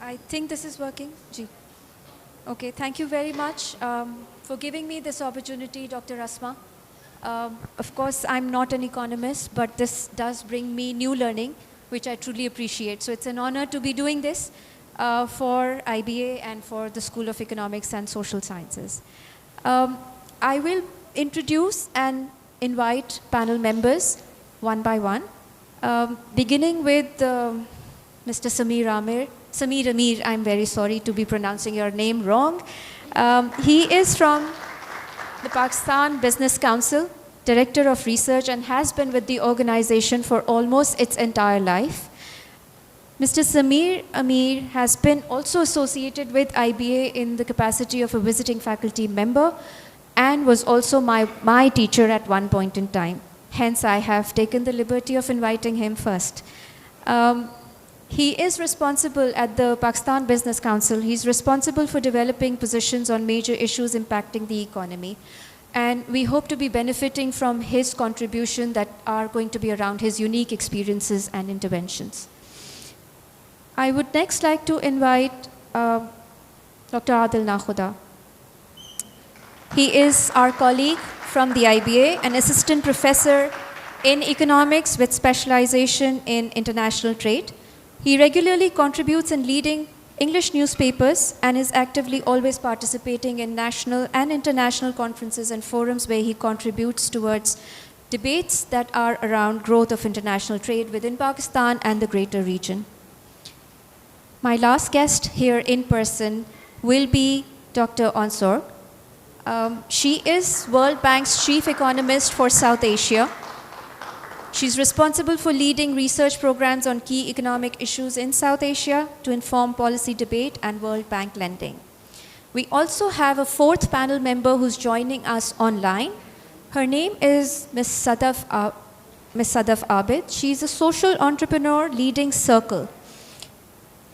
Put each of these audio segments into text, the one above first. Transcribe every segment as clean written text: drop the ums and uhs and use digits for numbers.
I think this is working. Ji. Okay, thank you very much for giving me this opportunity, Dr. Asma. Of course, I'm not an economist, but this does bring me new learning, which I truly appreciate. So it's an honor to be doing this for IBA and for the School of Economics and Social Sciences. I will introduce and invite panel members one by one, beginning with Mr. Samir Amir, I'm very sorry to be pronouncing your name wrong. He is from the Pakistan Business Council, Director of Research, and has been with the organization for almost its entire life. Mr. Samir Amir has been also associated with IBA in the capacity of a visiting faculty member and was also my teacher at one point in time. Hence, I have taken the liberty of inviting him first. He is responsible at the Pakistan Business Council. He's responsible for developing positions on major issues impacting the economy. And we hope to be benefiting from his contribution that are going to be around his unique experiences and interventions. I would next like to invite Dr. Adil Nakhuda. He is our colleague from the IBA, an assistant professor in economics with specialization in international trade. He regularly contributes in leading English newspapers and is actively always participating in national and international conferences and forums where he contributes towards debates that are around growth of international trade within Pakistan and the greater region. My last guest here in person will be Dr. Onsor. She is World Bank's chief economist for South Asia. She's responsible for leading research programs on key economic issues in South Asia to inform policy debate and World Bank lending. We also have a fourth panel member who's joining us online. Her name is Ms. Sadaf Abid. She's a social entrepreneur leading Circle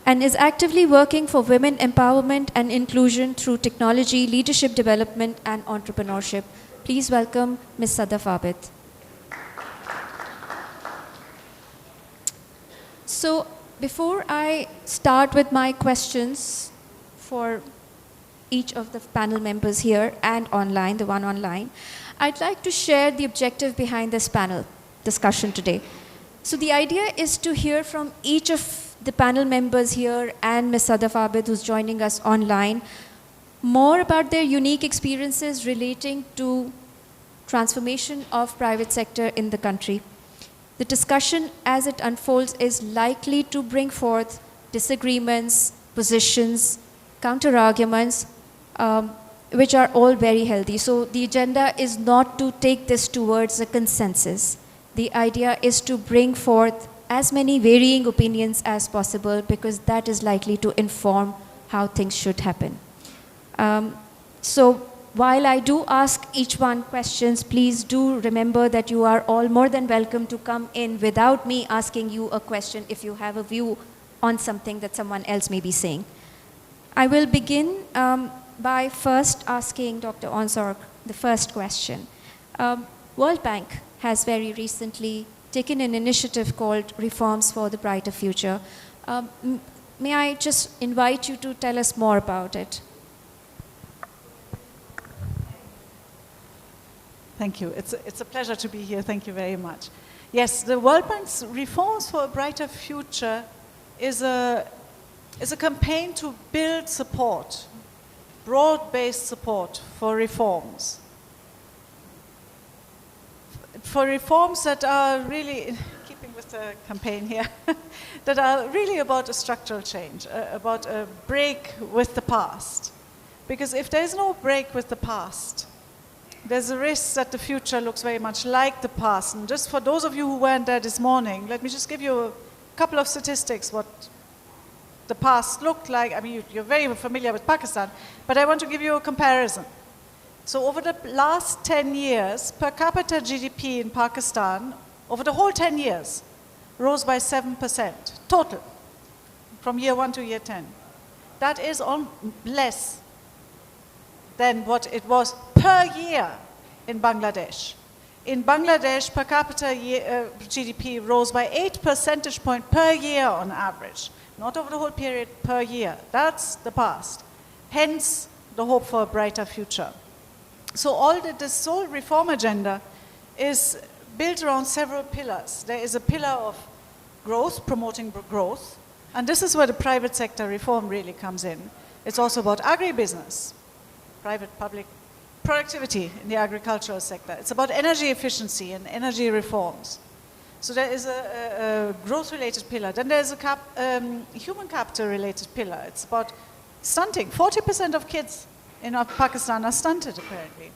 and is actively working for women empowerment and inclusion through technology, leadership development, and entrepreneurship. Please welcome Ms. Sadaf Abid. So before I start with my questions for each of the panel members here and online, the one online, I'd like to share the objective behind this panel discussion today. So the idea is to hear from each of the panel members here and Ms. Sadaf Abid, who's joining us online, more about their unique experiences relating to transformation of private sector in the country. The discussion as it unfolds is likely to bring forth disagreements, positions, counter-arguments, which are all very healthy. So the agenda is not to take this towards a consensus. The idea is to bring forth as many varying opinions as possible because that is likely to inform how things should happen. So while I do ask each one questions, please do remember that you are all more than welcome to come in without me asking you a question if you have a view on something that someone else may be saying. I will begin by first asking Dr. Onsor the first question. World Bank has very recently taken an initiative called Reforms for the Brighter Future. May I just invite you to tell us more about it? Thank you. It's a pleasure to be here. Thank you very much. Yes, the World Bank's Reforms for a Brighter Future is a campaign to build support, broad-based support for reforms. For reforms that are really, in keeping with the campaign here, that are really about a structural change, about a break with the past. Because if there's no break with the past, there's a risk that the future looks very much like the past. And just for those of you who weren't there this morning, let me just give you a couple of statistics what the past looked like. I mean, you're very familiar with Pakistan, but I want to give you a comparison. So over the last 10 years, per capita GDP in Pakistan, over the whole 10 years, rose by 7%, total, from year 1 to year 10. That is on less than what it was per year in Bangladesh. In Bangladesh, per capita GDP rose by 8 percentage points per year on average. Not over the whole period, per year. That's the past. Hence, the hope for a brighter future. So this whole reform agenda is built around several pillars. There is a pillar of growth, promoting growth, and this is where the private sector reform really comes in. It's also about agribusiness, private-public productivity in the agricultural sector. It's about energy efficiency and energy reforms. So there is a growth-related pillar. Then there's a human capital-related pillar. It's about stunting. 40% of kids in Pakistan are stunted, apparently.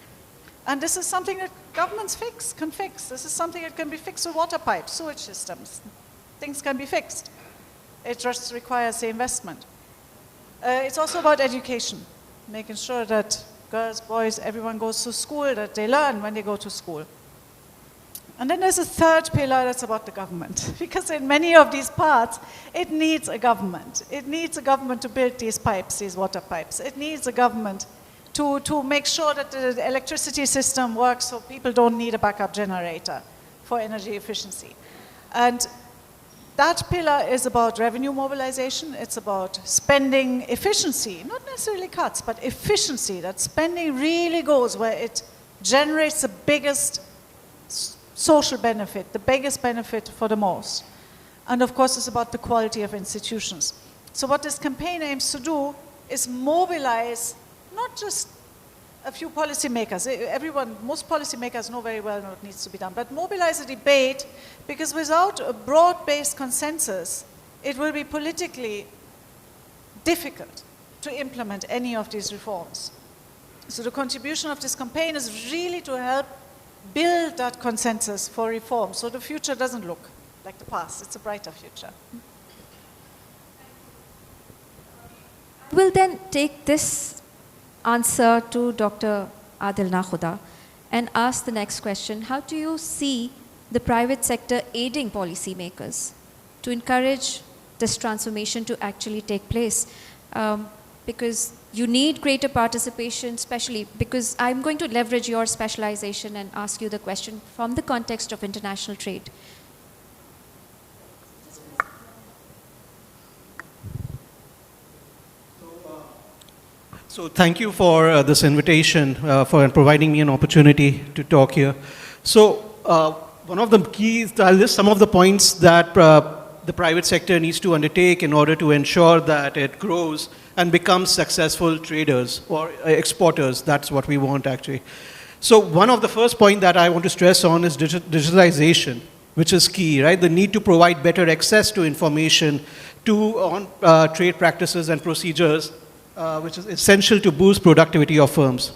And this is something that governments can fix. This is something that can be fixed with water pipes, sewage systems. Things can be fixed. It just requires the investment. It's also about education, making sure that girls, boys, everyone goes to school, that they learn when they go to school. And then there's a third pillar that's about the government. Because in many of these parts, it needs a government. It needs a government to build these pipes, these water pipes. It needs a government to make sure that the electricity system works so people don't need a backup generator for energy efficiency. And that pillar is about revenue mobilization. It's about spending efficiency, not necessarily cuts, but efficiency, that spending really goes where it generates the biggest social benefit, the biggest benefit for the most. And of course, it's about the quality of institutions. So what this campaign aims to do is mobilize not just a few policymakers. Most policymakers know very well what needs to be done, but mobilize a debate, because without a broad-based consensus, it will be politically difficult to implement any of these reforms. So the contribution of this campaign is really to help build that consensus for reform, so the future doesn't look like the past. It's a brighter future. We'll then take this answer to Dr. Adil Nakhuda and ask the next question. How do you see the private sector aiding policymakers to encourage this transformation to actually take place? Because you need greater participation, especially because I'm going to leverage your specialization and ask you the question from the context of international trade. So thank you for this invitation, for providing me an opportunity to talk here. So one of the keys, I'll list some of the points that the private sector needs to undertake in order to ensure that it grows and becomes successful traders or exporters. That's what we want, actually. So one of the first point that I want to stress on is digitalization, which is key, right? The need to provide better access to information on trade practices and procedures, which is essential to boost productivity of firms.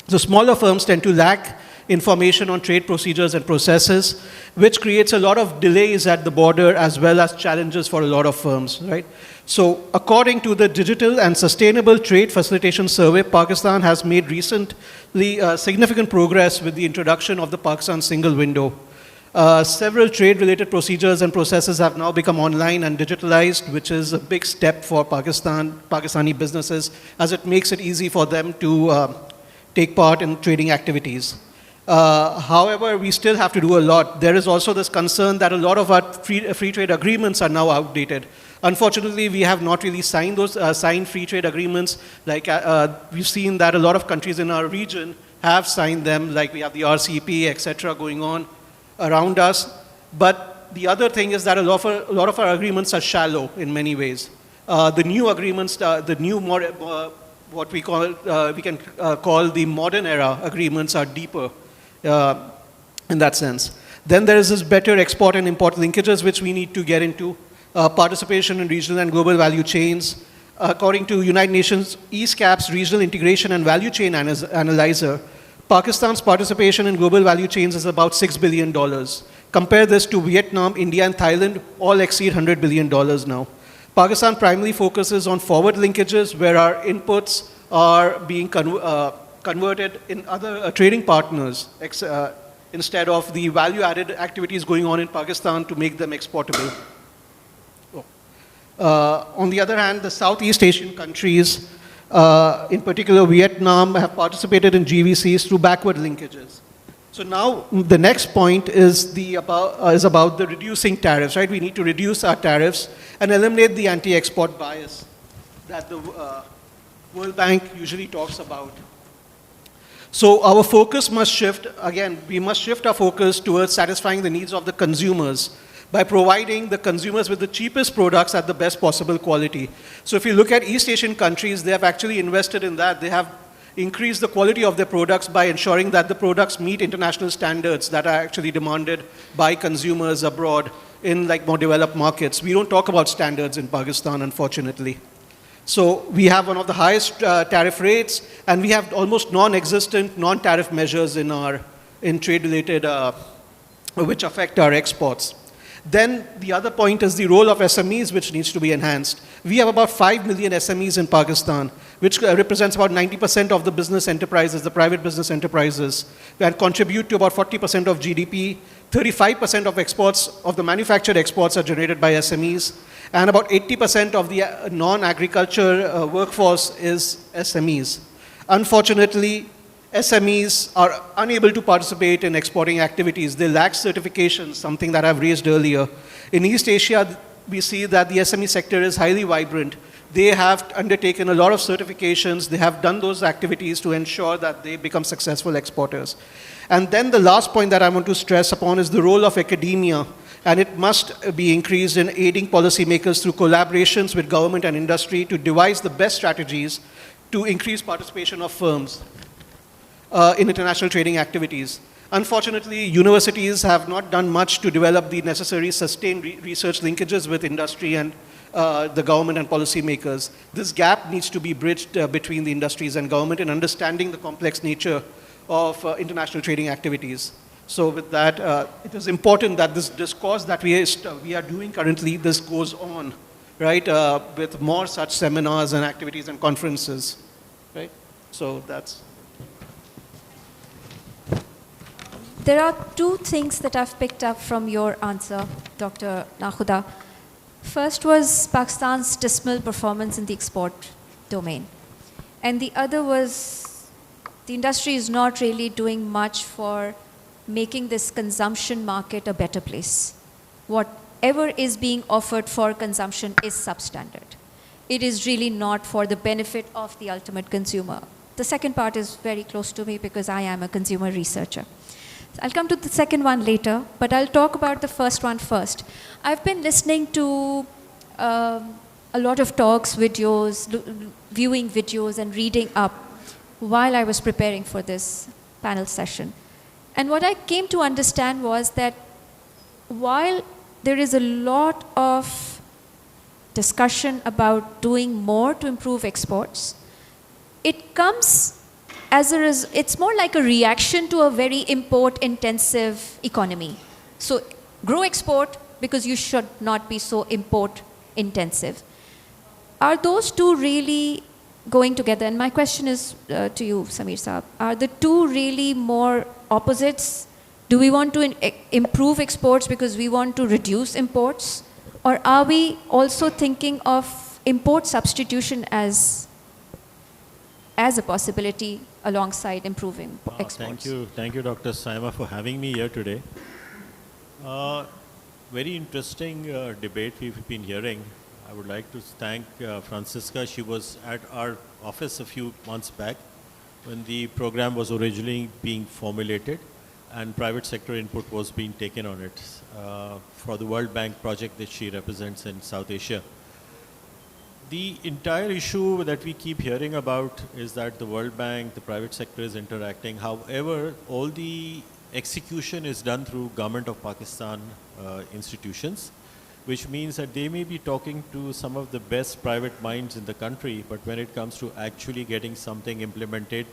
So smaller firms tend to lack information on trade procedures and processes, which creates a lot of delays at the border as well as challenges for a lot of firms, right? So according to the Digital and Sustainable Trade Facilitation Survey, Pakistan has made recently significant progress with the introduction of the Pakistan Single Window. Several trade-related procedures and processes have now become online and digitalized, which is a big step for Pakistani businesses, as it makes it easy for them to take part in trading activities. However, we still have to do a lot. There is also this concern that a lot of our free trade agreements are now outdated. Unfortunately, we have not really signed those signed free trade agreements. Like we've seen that a lot of countries in our region have signed them, like we have the RCP, etc., going on around us. But the other thing is that a lot of our agreements are shallow in many ways. The new agreements, what we can call the modern era agreements, are deeper in that sense. Then there is this better export and import linkages, which we need to get into. Participation in regional and global value chains. According to United Nations ESCAP's Regional Integration and Value Chain Analyzer, Pakistan's participation in global value chains is about $6 billion. Compare this to Vietnam, India, and Thailand, all exceed $100 billion now. Pakistan primarily focuses on forward linkages, where our inputs are being converted in other trading partners, instead of the value-added activities going on in Pakistan to make them exportable. On the other hand, the Southeast Asian countries, in particular Vietnam, have participated in GVCs through backward linkages. So now the next point is about the reducing tariffs, right? We need to reduce our tariffs and eliminate the anti-export bias that the World Bank usually talks about. So our focus must shift, again, we must shift our focus towards satisfying the needs of the consumers by providing the consumers with the cheapest products at the best possible quality. So if you look at East Asian countries, they have actually invested in that. They have increased the quality of their products by ensuring that the products meet international standards that are actually demanded by consumers abroad in like more developed markets. We don't talk about standards in Pakistan, unfortunately. So we have one of the highest tariff rates, and we have almost non-existent, non-tariff measures in trade-related, which affect our exports. Then the other point is the role of SMEs, which needs to be enhanced. We have about 5 million SMEs in Pakistan, which represents about 90% of the business enterprises, the private business enterprises, and contribute to about 40% of GDP. 35% of exports, of the manufactured exports, are generated by SMEs, and about 80% of the non-agriculture workforce is SMEs. Unfortunately, SMEs are unable to participate in exporting activities. They lack certifications, something that I've raised earlier. In East Asia, we see that the SME sector is highly vibrant. They have undertaken a lot of certifications. They have done those activities to ensure that they become successful exporters. And then the last point that I want to stress upon is the role of academia. And it must be increased in aiding policymakers through collaborations with government and industry to devise the best strategies to increase participation of firms in international trading activities. Unfortunately, universities have not done much to develop the necessary sustained research linkages with industry and the government and policymakers. This gap needs to be bridged between the industries and government in understanding the complex nature of international trading activities. So with that, it is important that this discourse that we are doing currently, this goes on, right, with more such seminars and activities and conferences, right? So that's... There are two things that I've picked up from your answer, Dr. Nakhuda. First was Pakistan's dismal performance in the export domain. And the other was the industry is not really doing much for making this consumption market a better place. Whatever is being offered for consumption is substandard. It is really not for the benefit of the ultimate consumer. The second part is very close to me because I am a consumer researcher. I'll come to the second one later, but I'll talk about the first one first. I've been listening to a lot of talks, videos, viewing videos, and reading up while I was preparing for this panel session. And what I came to understand was that while there is a lot of discussion about doing more to improve exports, it comes it's more like a reaction to a very import-intensive economy. So grow export because you should not be so import-intensive. Are those two really going together? And my question is to you, Samir Saab. Are the two really more opposites? Do we want to improve exports because we want to reduce imports? Or are we also thinking of import substitution as a possibility alongside improving exports? Thank you, Dr. Saima, for having me here today. Very interesting debate we've been hearing. I would like to thank Francisca. She was at our office a few months back when the program was originally being formulated and private sector input was being taken on it for the World Bank project that she represents in South Asia. The entire issue that we keep hearing about is that the World Bank, the private sector is interacting. However, all the execution is done through Government of Pakistan institutions, which means that they may be talking to some of the best private minds in the country, but when it comes to actually getting something implemented,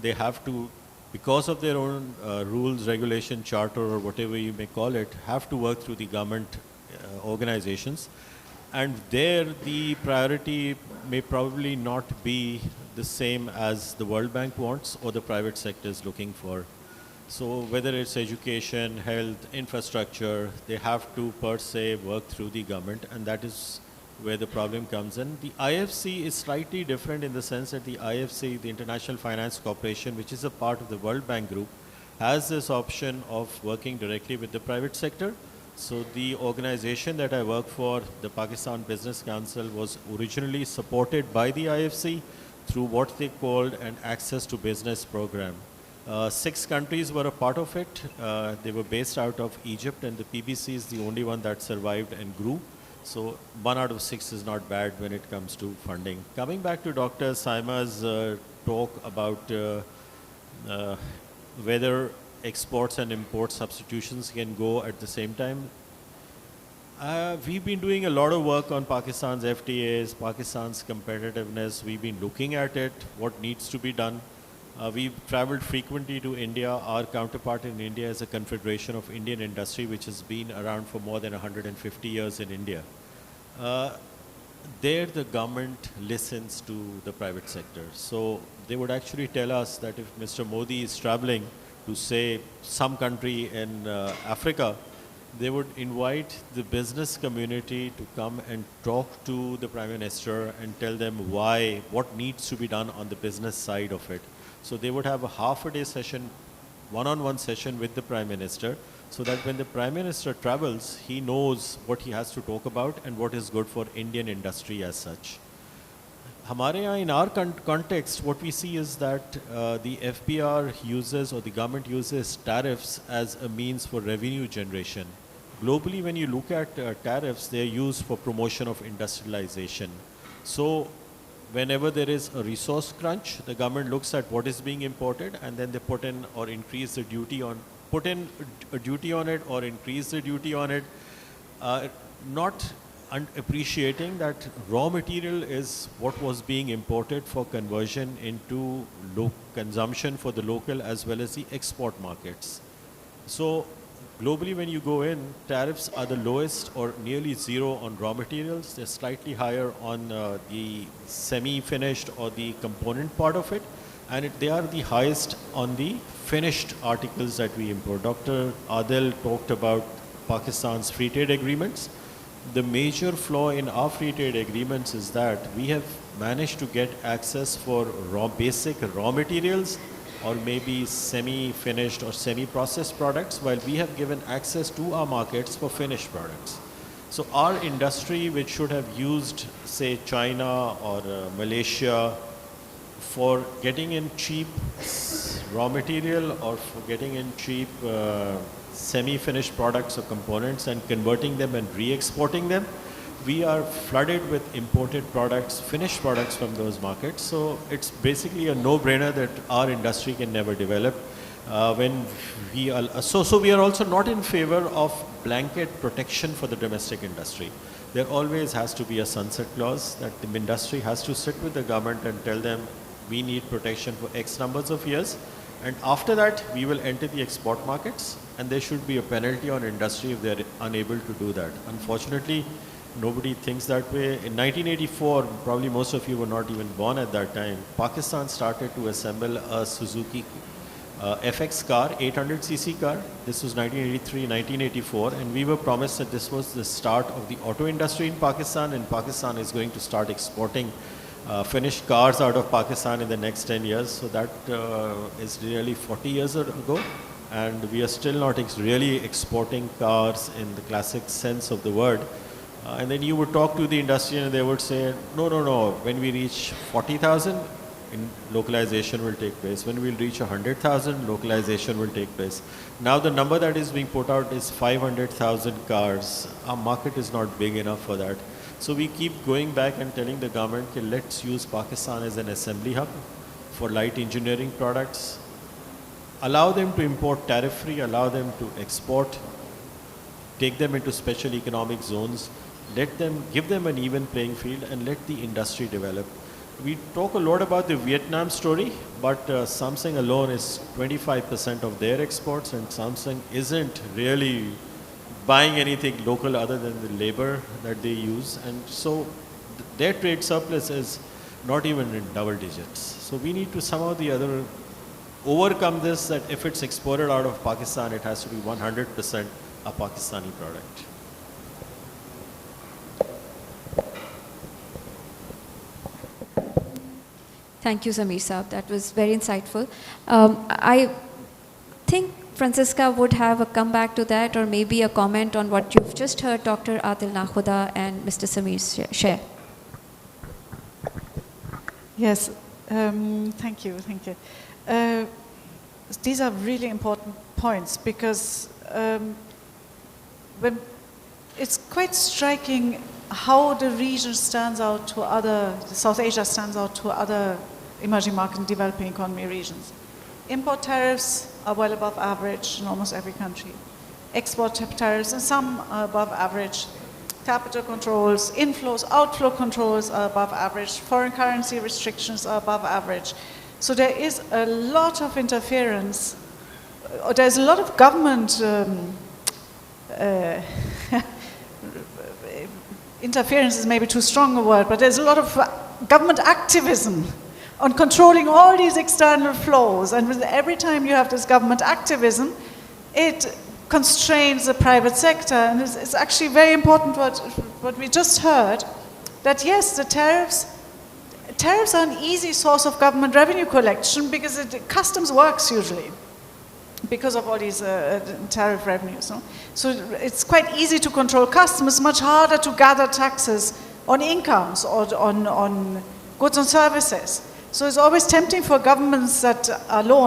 they have to, because of their own rules, regulation, charter, or whatever you may call it, have to work through the government organizations. And there, the priority may probably not be the same as the World Bank wants or the private sector is looking for. So whether it's education, health, infrastructure, they have to per se work through the government, and that is where the problem comes in. The IFC is slightly different in the sense that the IFC, the International Finance Corporation, which is a part of the World Bank group, has this option of working directly with the private sector. So the organization that I work for, the Pakistan Business Council, was originally supported by the IFC through what they called an Access to Business program. 6 countries were a part of it. They were based out of Egypt, and the PBC is the only one that survived and grew. So 1 out of 6 is not bad when it comes to funding. Coming back to Dr. Saima's talk about uh, whether exports and import substitutions can go at the same time. We've been doing a lot of work on Pakistan's FTAs, Pakistan's competitiveness. We've been looking at it, what needs to be done. We've traveled frequently to India. Our counterpart in India is a confederation of Indian industry, which has been around for more than 150 years in India. There the government listens to the private sector. So they would actually tell us that if Mr. Modi is traveling to, say, some country in Africa, they would invite the business community to come and talk to the Prime Minister and tell them why, what needs to be done on the business side of it. So they would have a half-a-day session, one-on-one session with the Prime Minister, so that when the Prime Minister travels, he knows what he has to talk about and what is good for Indian industry as such. हमारे यहाँ in our context, what we see is that the FBR uses, or the government uses, tariffs as a means for revenue generation. Globally, when you look at tariffs, they are used for promotion of industrialization. So whenever there is a resource crunch, the government looks at what is being imported, and then they put in or increase the duty on, put in a duty on it or increase the duty on it, not appreciating that raw material is what was being imported for conversion into consumption for the local as well as the export markets. So globally, when you go in, tariffs are the lowest or nearly zero on raw materials. They're slightly higher on the semi-finished or the component part of it. And they are the highest on the finished articles that we import. Dr. Adil talked about Pakistan's free trade agreements. The major flaw in our free trade agreements is that we have managed to get access for basic raw materials or maybe semi-finished or semi-processed products, while we have given access to our markets for finished products. So our industry, which should have used, say, China or Malaysia for getting in cheap raw material or for getting in cheap semi-finished products or components and converting them and re-exporting them, we are flooded with imported products, finished products from those markets. So it's basically a no-brainer that our industry can never develop. So we are also not in favor of blanket protection for the domestic industry. There always has to be a sunset clause that the industry has to sit with the government and tell them we need protection for X numbers of years. And after that, we will enter the export markets, and there should be a penalty on industry if they're unable to do that. Unfortunately, nobody thinks that way. In 1984, probably most of you were not even born at that time, Pakistan started to assemble a Suzuki FX car, 800cc car. This was 1983, 1984, and we were promised that this was the start of the auto industry in Pakistan, and Pakistan is going to start exporting finished cars out of Pakistan in the next 10 years. So that is really 40 years ago. And we are still not really exporting cars in the classic sense of the word. And then you would talk to the industry and they would say, no, when we reach 40,000, localization will take place. When we'll reach 100,000, localization will take place. Now the number that is being put out is 500,000 cars. Our market is not big enough for that. So we keep going back and telling the government, okay, let's use Pakistan as an assembly hub for light engineering products. Allow them to import tariff-free, allow them to export, take them into special economic zones, give them an even playing field, and let the industry develop. We talk a lot about the Vietnam story, but Samsung alone is 25% of their exports, and Samsung isn't really buying anything local other than the labor that they use. And so their trade surplus is not even in double digits. So we need to somehow the other overcome this, that if it's exported out of Pakistan, it has to be 100% a Pakistani product. Thank you, Zamir Saab. That was very insightful. I think Francisca would have a comeback to that, or maybe a comment on what you've just heard Dr. Adil Nakhuda and Mr. Samir share. Yes, thank you. These are really important points because when it's quite striking how the region stands out to South Asia stands out to other emerging market and developing economy regions. Import tariffs are well above average in almost every country. Export tariffs, and some are above average. Capital controls, inflows, outflow controls are above average. Foreign currency restrictions are above average. So there is a lot of interference. There's a lot of government interference is maybe too strong a word, but there's a lot of government activism on controlling all these external flows. And every time you have this government activism, it constrains the private sector. And it's actually very important what we just heard, that yes, the tariffs are an easy source of government revenue collection because customs works usually because of all these tariff revenues. No? So it's quite easy to control customs, much harder to gather taxes on incomes or on goods and services. So it's always tempting for governments that are low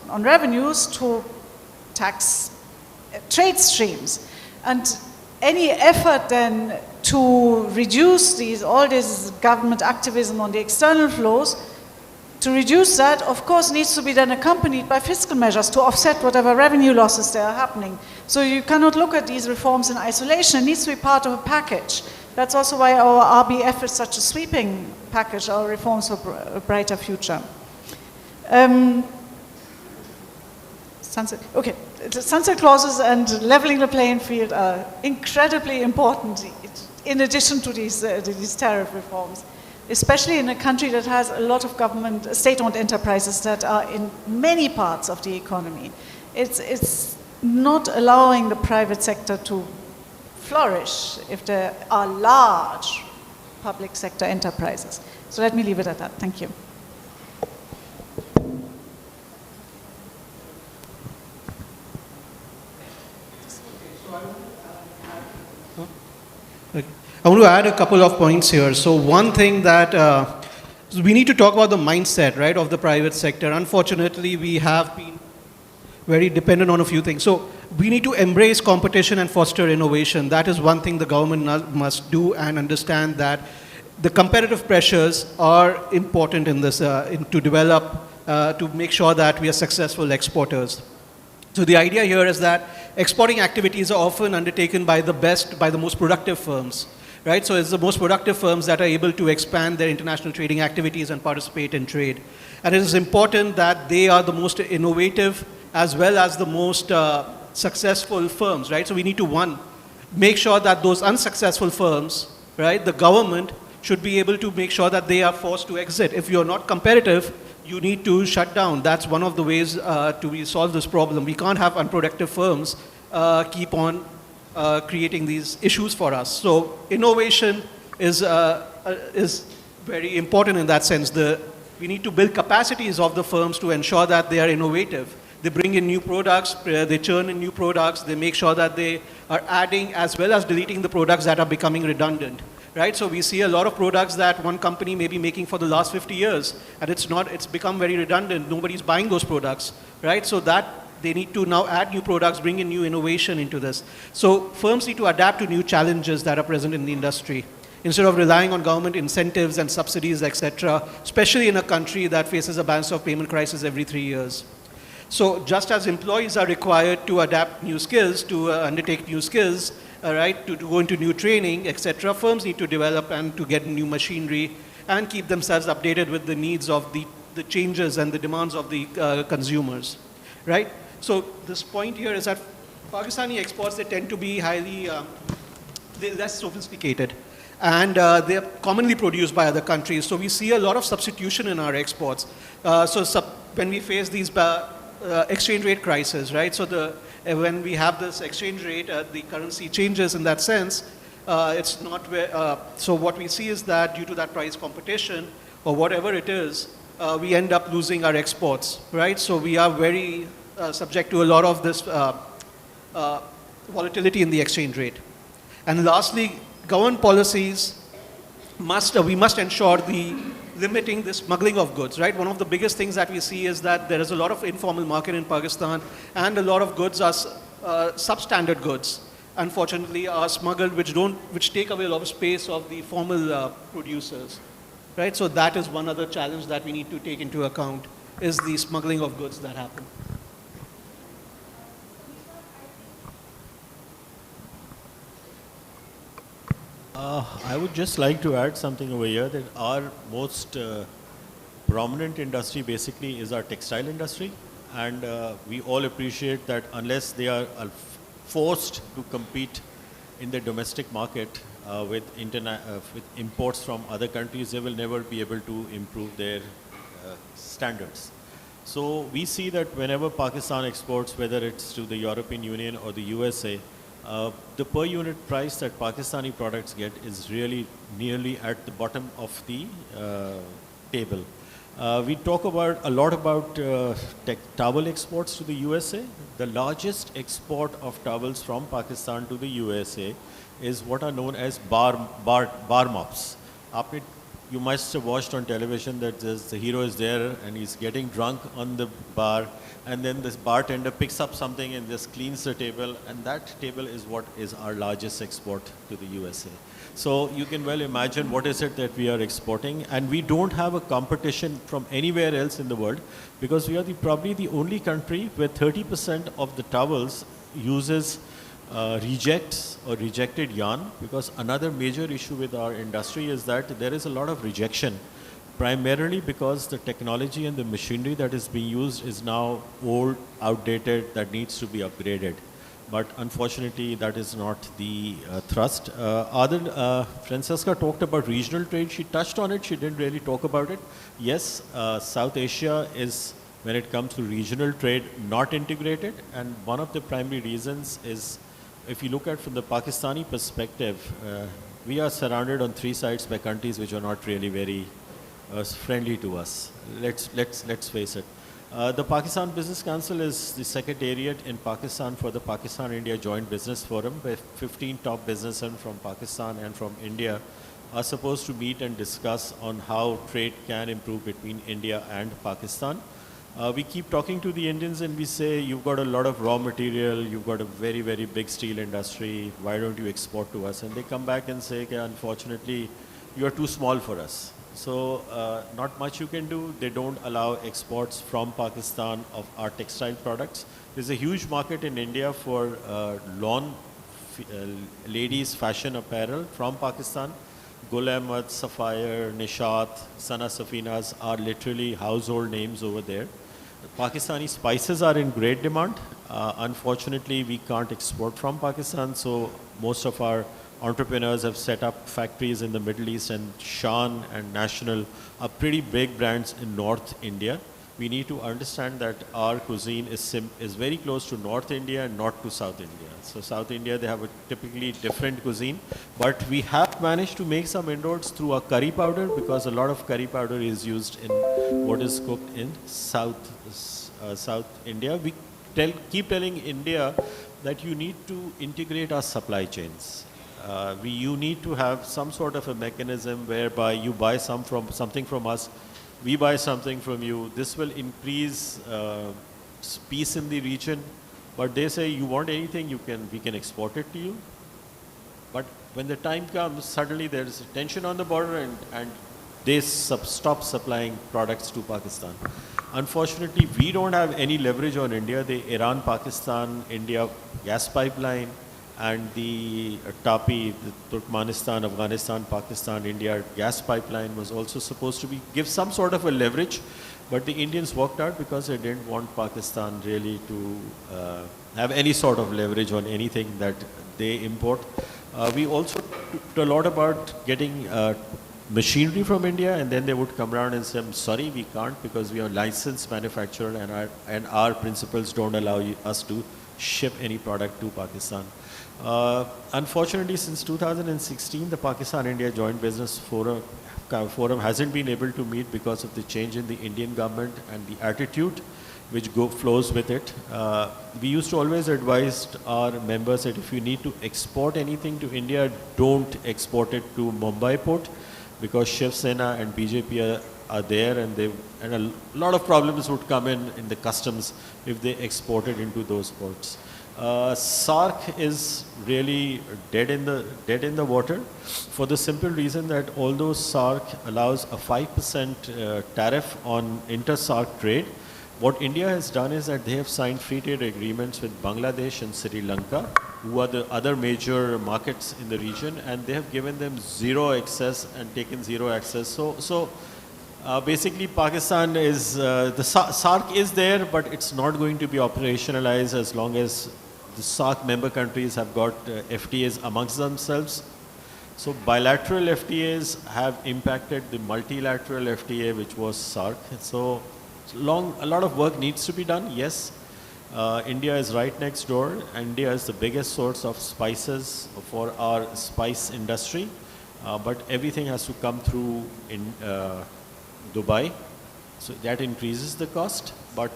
on revenues to tax trade streams. And any effort then to reduce all this government activism on the external flows, to reduce that, of course, needs to be then accompanied by fiscal measures to offset whatever revenue losses there are happening. So you cannot look at these reforms in isolation. It needs to be part of a package. That's also why our RBF is such a sweeping package, our reforms for a brighter future. Sunset clauses and leveling the playing field are incredibly important in addition to these tariff reforms, especially in a country that has a lot of government, state-owned enterprises that are in many parts of the economy. It's not allowing the private sector to flourish if there are large public sector enterprises. So let me leave it at that. Thank you. I want to add a couple of points here. So one thing that we need to talk about the mindset, right, of the private sector. Unfortunately, we have been very dependent on a few things. So we need to embrace competition and foster innovation. That is one thing the government must do, and understand that the competitive pressures are important in this, to develop, to make sure that we are successful exporters. So the idea here is that exporting activities are often undertaken by the most productive firms. Right, so it's the most productive firms that are able to expand their international trading activities and participate in trade. And it is important that they are the most innovative as well as the most successful firms, right? So we need to, make sure that those unsuccessful firms, right, the government should be able to make sure that they are forced to exit. If you're not competitive, you need to shut down. That's one of the ways to solve this problem. We can't have unproductive firms keep on creating these issues for us. So innovation is very important in that sense. We need to build capacities of the firms to ensure that they are innovative. They bring in new products, they churn in new products, they make sure that they are adding as well as deleting the products that are becoming redundant. Right? So we see a lot of products that one company may be making for the last 50 years, and it's become very redundant. Nobody's buying those products. Right? So that they need to now add new products, bring in new innovation into this. So firms need to adapt to new challenges that are present in the industry, instead of relying on government incentives and subsidies, etc., especially in a country that faces a balance of payment crisis every 3 years. So just as employees are required to adapt new skills, to undertake new skills, right, to go into new training, etc., firms need to develop and to get new machinery and keep themselves updated with the needs of the changes and the demands of the consumers, right? So this point here is that Pakistani exports, they tend to be they're less sophisticated, and they're commonly produced by other countries. So we see a lot of substitution in our exports. When we face these exchange rate crisis, right? So when we have this exchange rate, the currency changes in that sense. It's not so what we see is that due to that price competition or whatever it is, we end up losing our exports, right? So we are very subject to a lot of this volatility in the exchange rate. And lastly, government policies we must ensure the limiting the smuggling of goods, right? One of the biggest things that we see is that there is a lot of informal market in Pakistan, and a lot of goods are substandard goods, unfortunately, are smuggled, which take away a lot of space of the formal producers, right? So that is one other challenge that we need to take into account, is the smuggling of goods that happen. I would just like to add something over here, that our most prominent industry basically is our textile industry, and we all appreciate that unless they are forced to compete in the domestic market with imports from other countries, they will never be able to improve their standards. So we see that whenever Pakistan exports, whether it's to the European Union or the USA, the per unit price that Pakistani products get is really nearly at the bottom of the table. We talk a lot about towel exports to the USA. The largest export of towels from Pakistan to the USA is what are known as bar mops. You must have watched on television that the hero is there and he's getting drunk on the bar, and then this bartender picks up something and just cleans the table, and that table is what is our largest export to the USA. So you can well imagine what is it that we are exporting, and we don't have a competition from anywhere else in the world, because we are probably the only country where 30% of the towels uses rejects or rejected yarn, because another major issue with our industry is that there is a lot of rejection, primarily because the technology and the machinery that is being used is now old, outdated, that needs to be upgraded. But unfortunately, that is not the thrust. Francesca talked about regional trade. She touched on it. She didn't really talk about it. Yes, South Asia is, when it comes to regional trade, not integrated. And one of the primary reasons is, if you look at from the Pakistani perspective, we are surrounded on three sides by countries which are not really very friendly to us. Let's face it. The Pakistan Business Council is the secretariat in Pakistan for the Pakistan-India Joint Business Forum, where 15 top businessmen from Pakistan and from India are supposed to meet and discuss on how trade can improve between India and Pakistan. We keep talking to the Indians and we say, you've got a lot of raw material, you've got a very, very big steel industry, why don't you export to us? And they come back and say, okay, unfortunately, you're too small for us. So not much you can do. They don't allow exports from Pakistan of our textile products. There's a huge market in India for ladies' fashion apparel from Pakistan. Gul Ahmad, Sapphire, Nishat, Sana Safinas are literally household names over there. The Pakistani spices are in great demand. Unfortunately, we can't export from Pakistan, so most of our entrepreneurs have set up factories in the Middle East, and Shan and National are pretty big brands in North India. We need to understand that our cuisine is very close to North India and not to South India. So South India, they have a typically different cuisine, but we have managed to make some inroads through our curry powder, because a lot of curry powder is used in what is cooked in South India. We keep telling India that you need to integrate our supply chains. You need to have some sort of a mechanism whereby you buy something from us, we buy something from you. This will increase peace in the region. But they say, you want anything, we can export it to you. But when the time comes, suddenly there is tension on the border, and they stop supplying products to Pakistan. Unfortunately, we don't have any leverage on India. The Iran-Pakistan-India gas pipeline and the TAPI, the Turkmenistan, Afghanistan, Pakistan, India gas pipeline was also supposed to give some sort of a leverage, but the Indians walked out because they didn't want Pakistan really to have any sort of leverage on anything that they import. We also talked a lot about getting machinery from India, and then they would come around and say, I'm sorry, we can't, because we are licensed manufacturer and our principles don't allow us to ship any product to Pakistan. Unfortunately, since 2016, the Pakistan-India Joint Business Forum hasn't been able to meet because of the change in the Indian government and the attitude. which flows with it. We used to always advise our members that if you need to export anything to India, don't export it to Mumbai port, because Shiv Sena and BJP are there, and a lot of problems would come in the customs if they exported into those ports. SARC is really dead in the water, for the simple reason that although SARC allows a 5% tariff on inter-SARC trade, what India has done is that they have signed free trade agreements with Bangladesh and Sri Lanka, who are the other major markets in the region, and they have given them zero access and taken zero access. So basically Pakistan is, the SARC is there, but it's not going to be operationalized as long as the SARC member countries have got FTAs amongst themselves. So bilateral FTAs have impacted the multilateral FTA, which was SARC. So a lot of work needs to be done, yes. India is right next door. India is the biggest source of spices for our spice industry, but everything has to come through in Dubai, so that increases the cost, but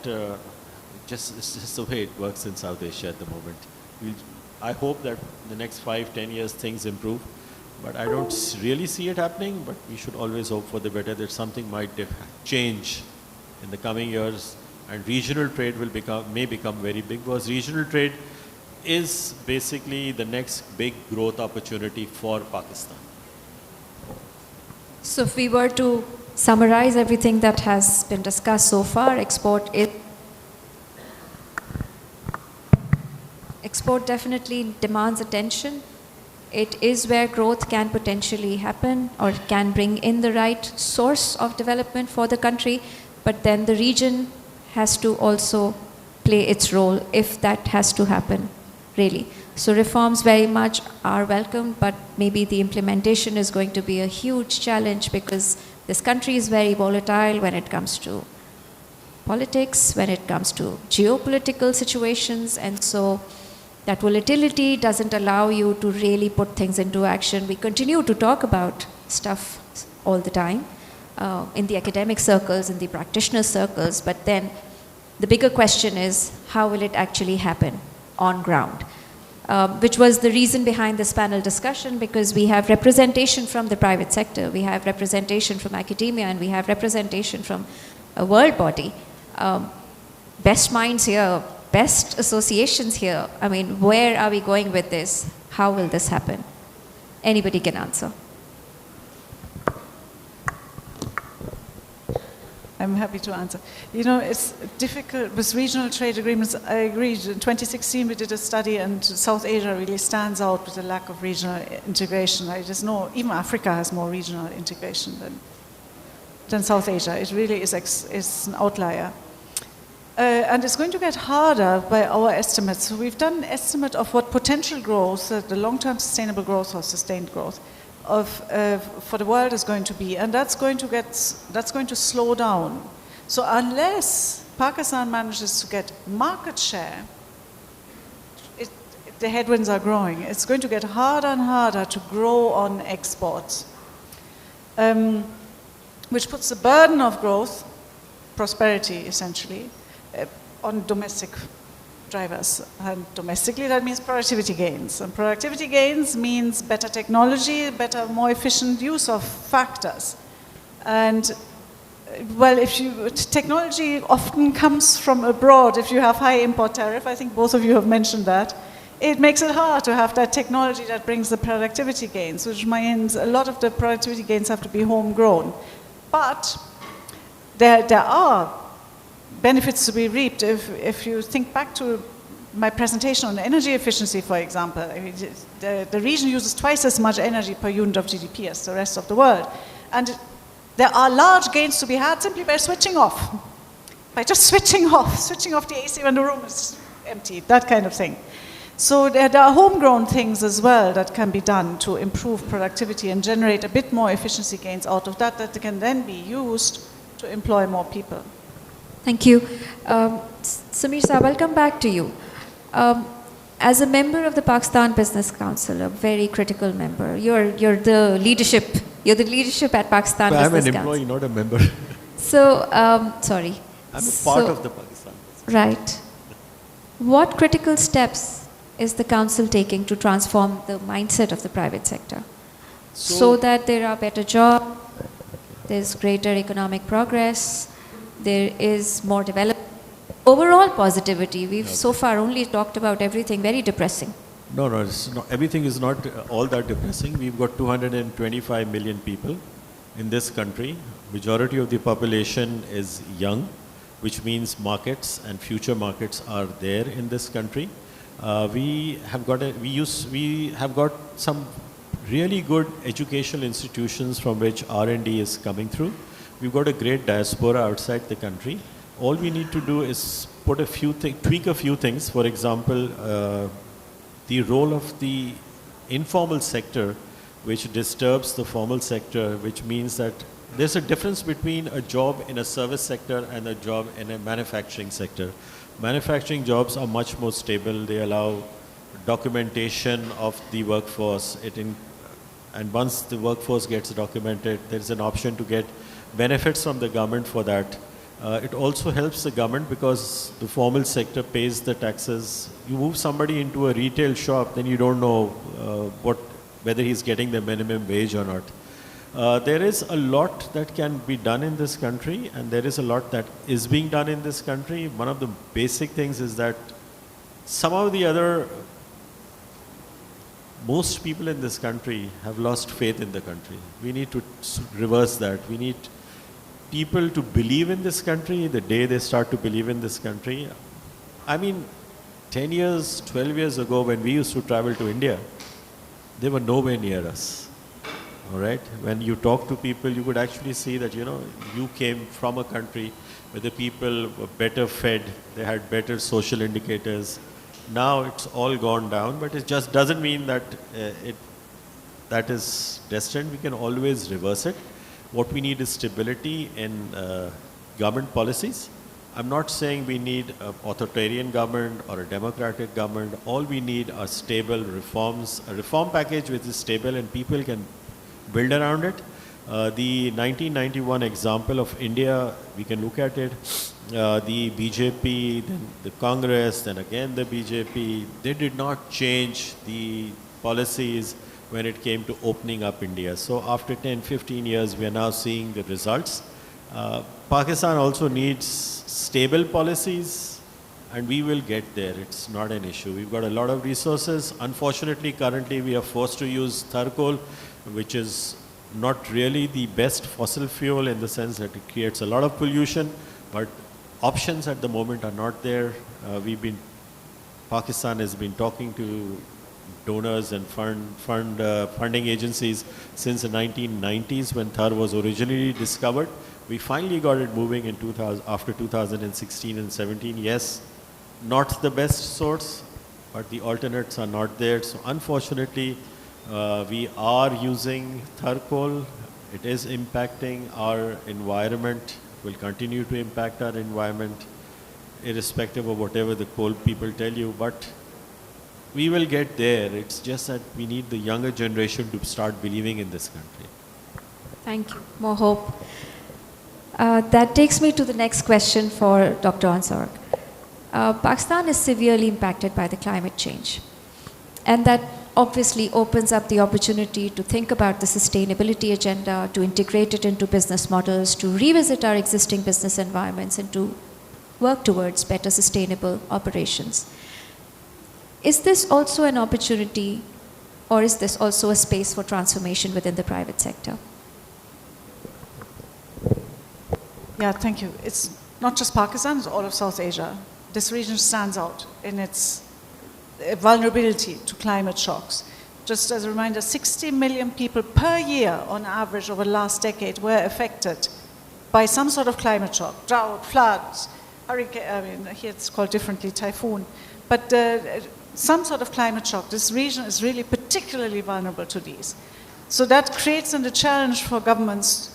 it's just the way it works in South Asia at the moment. I hope that in the next 5-10 years things improve, but I don't really see it happening, but we should always hope for the better, that something might change in the coming years, and regional trade may become very big, because regional trade is basically the next big growth opportunity for Pakistan. So if we were to summarize everything that has been discussed so far, export definitely demands attention. It is where growth can potentially happen, or can bring in the right source of development for the country, but then the region has to also play its role if that has to happen, really. So reforms very much are welcome, but maybe the implementation is going to be a huge challenge, because this country is very volatile when it comes to politics, when it comes to geopolitical situations, and so that volatility doesn't allow you to really put things into action. We continue to talk about stuff all the time in the academic circles, in the practitioner circles, but then the bigger question is, how will it actually happen on ground? Which was the reason behind this panel discussion, because we have representation from the private sector, we have representation from academia, and we have representation from a world body. Best minds here, best associations here. I mean, where are we going with this? How will this happen? Anybody can answer. I'm happy to answer. You know, it's difficult with regional trade agreements. I agree. In 2016, we did a study, and South Asia really stands out with the lack of regional integration. I just know even Africa has more regional integration than South Asia. It really is an outlier. And it's going to get harder by our estimates. So we've done an estimate of what potential growth, the long-term sustainable growth or sustained growth, for the world is going to be, and that's going to slow down. So unless Pakistan manages to get market share, the headwinds are growing. It's going to get harder and harder to grow on exports, which puts the burden of growth, prosperity essentially, on domestic drivers. And domestically, that means productivity gains. And productivity gains means better technology, better, more efficient use of factors. And well, technology often comes from abroad. If you have high import tariff, I think both of you have mentioned that, it makes it hard to have that technology that brings the productivity gains, which means a lot of the productivity gains have to be homegrown. But there are benefits to be reaped. If you think back to my presentation on energy efficiency, for example, I mean, the region uses twice as much energy per unit of GDP as the rest of the world. And there are large gains to be had simply by switching off. By just switching off the AC when the room is empty, that kind of thing. So there are homegrown things as well that can be done to improve productivity and generate a bit more efficiency gains out of that can then be used to employ more people. Thank you. Samir Saab, I'll come back to you. As a member of the Pakistan Business Council, a very critical member, you're the leadership at Pakistan Business Council. I'm an employee, not a member. So, sorry. I'm a part of the Pakistan. Right. What critical steps is the council taking to transform the mindset of the private sector so that there are better jobs, there's greater economic progress, there is more development, overall positivity? We've so far only talked about everything very depressing. No, no, it's not, everything is not all that depressing. We've got 225 million people in this country. Majority of the population is young, which means markets and future markets are there in this country. We have got some really good educational institutions from which R&D is coming through. We've got a great diaspora outside the country. All we need to do is put tweak a few things. For example, the role of the informal sector, which disturbs the formal sector, which means that there's a difference between a job in a service sector and a job in a manufacturing sector. Manufacturing jobs are much more stable. They allow documentation of the workforce. And once the workforce gets documented, there's an option to get benefits from the government for that. It also helps the government because the formal sector pays the taxes. You move somebody into a retail shop, then you don't know whether he's getting the minimum wage or not. There is a lot that can be done in this country, and there is a lot that is being done in this country. One of the basic things is that most people in this country have lost faith in the country. We need to reverse that. We need people to believe in this country the day they start to believe in this country. I mean, 10 years, 12 years ago when we used to travel to India, they were nowhere near us. All right? When you talk to people, you could actually see that, you came from a country where the people were better fed, they had better social indicators. Now it's all gone down, but it just doesn't mean that that is destined. We can always reverse it. What we need is stability in government policies. I'm not saying we need an authoritarian government or a democratic government. All we need are stable reforms, a reform package which is stable and people can build around it. The 1991 example of India, we can look at it. The BJP, then the Congress, then again the BJP, they did not change the policies when it came to opening up India. So after 10, 15 years, we are now seeing the results. Pakistan also needs stable policies, and we will get there. It's not an issue. We've got a lot of resources. Unfortunately, currently we are forced to use charcoal, which is not really the best fossil fuel in the sense that it creates a lot of pollution, but options at the moment are not there. Pakistan has been talking to donors and funding agencies since the 1990s when Thar was originally discovered. We finally got it moving in after 2016 and 17. Yes, not the best source, but the alternates are not there. So unfortunately, we are using Thar coal. It is impacting our environment, will continue to impact our environment, irrespective of whatever the coal people tell you, but we will get there. It's just that we need the younger generation to start believing in this country. Thank you. More hope. That takes me to the next question for Dr. Ansar. Pakistan is severely impacted by the climate change, and that obviously opens up the opportunity to think about the sustainability agenda, to integrate it into business models, to revisit our existing business environments, and to work towards better sustainable operations. Is this also an opportunity, or is this also a space for transformation within the private sector? Yeah, thank you. It's not just Pakistan, it's all of South Asia. This region stands out in its vulnerability to climate shocks. Just as a reminder, 60 million people per year on average over the last decade were affected by some sort of climate shock, drought, floods, hurricane, I mean, here it's called differently, typhoon. But some sort of climate shock, this region is really particularly vulnerable to these. So that creates a challenge for governments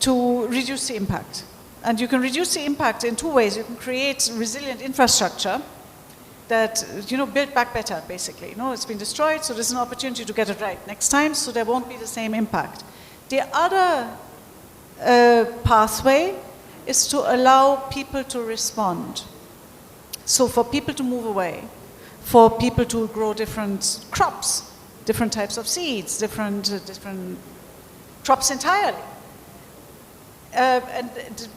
to reduce the impact. And you can reduce the impact in two ways. You can create resilient infrastructure that, build back better, basically. It's been destroyed, so there's an opportunity to get it right next time, so there won't be the same impact. The other pathway is to allow people to respond So for people to move away, for people to grow different crops, different types of seeds, different crops entirely. And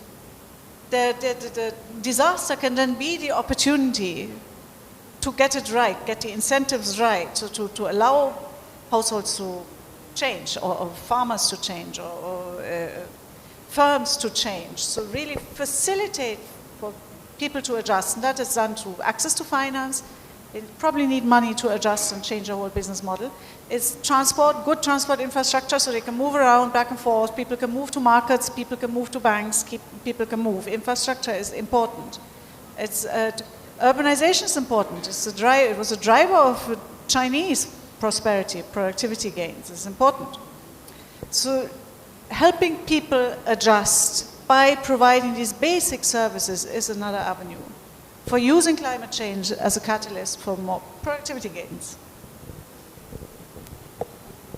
the disaster can then be the opportunity to get it right, get the incentives right, to allow households to change, or farmers to change, or firms to change. So really facilitate for people to adjust, and that is done through access to finance. They probably need money to adjust and change their whole business model. It's transport, good transport infrastructure, so they can move around back and forth. People can move to markets, people can move to banks, people can move. Infrastructure is important. It's, urbanization is important. It was a driver of Chinese prosperity, productivity gains. It's important. So helping people adjust by providing these basic services is another avenue for using climate change as a catalyst for more productivity gains.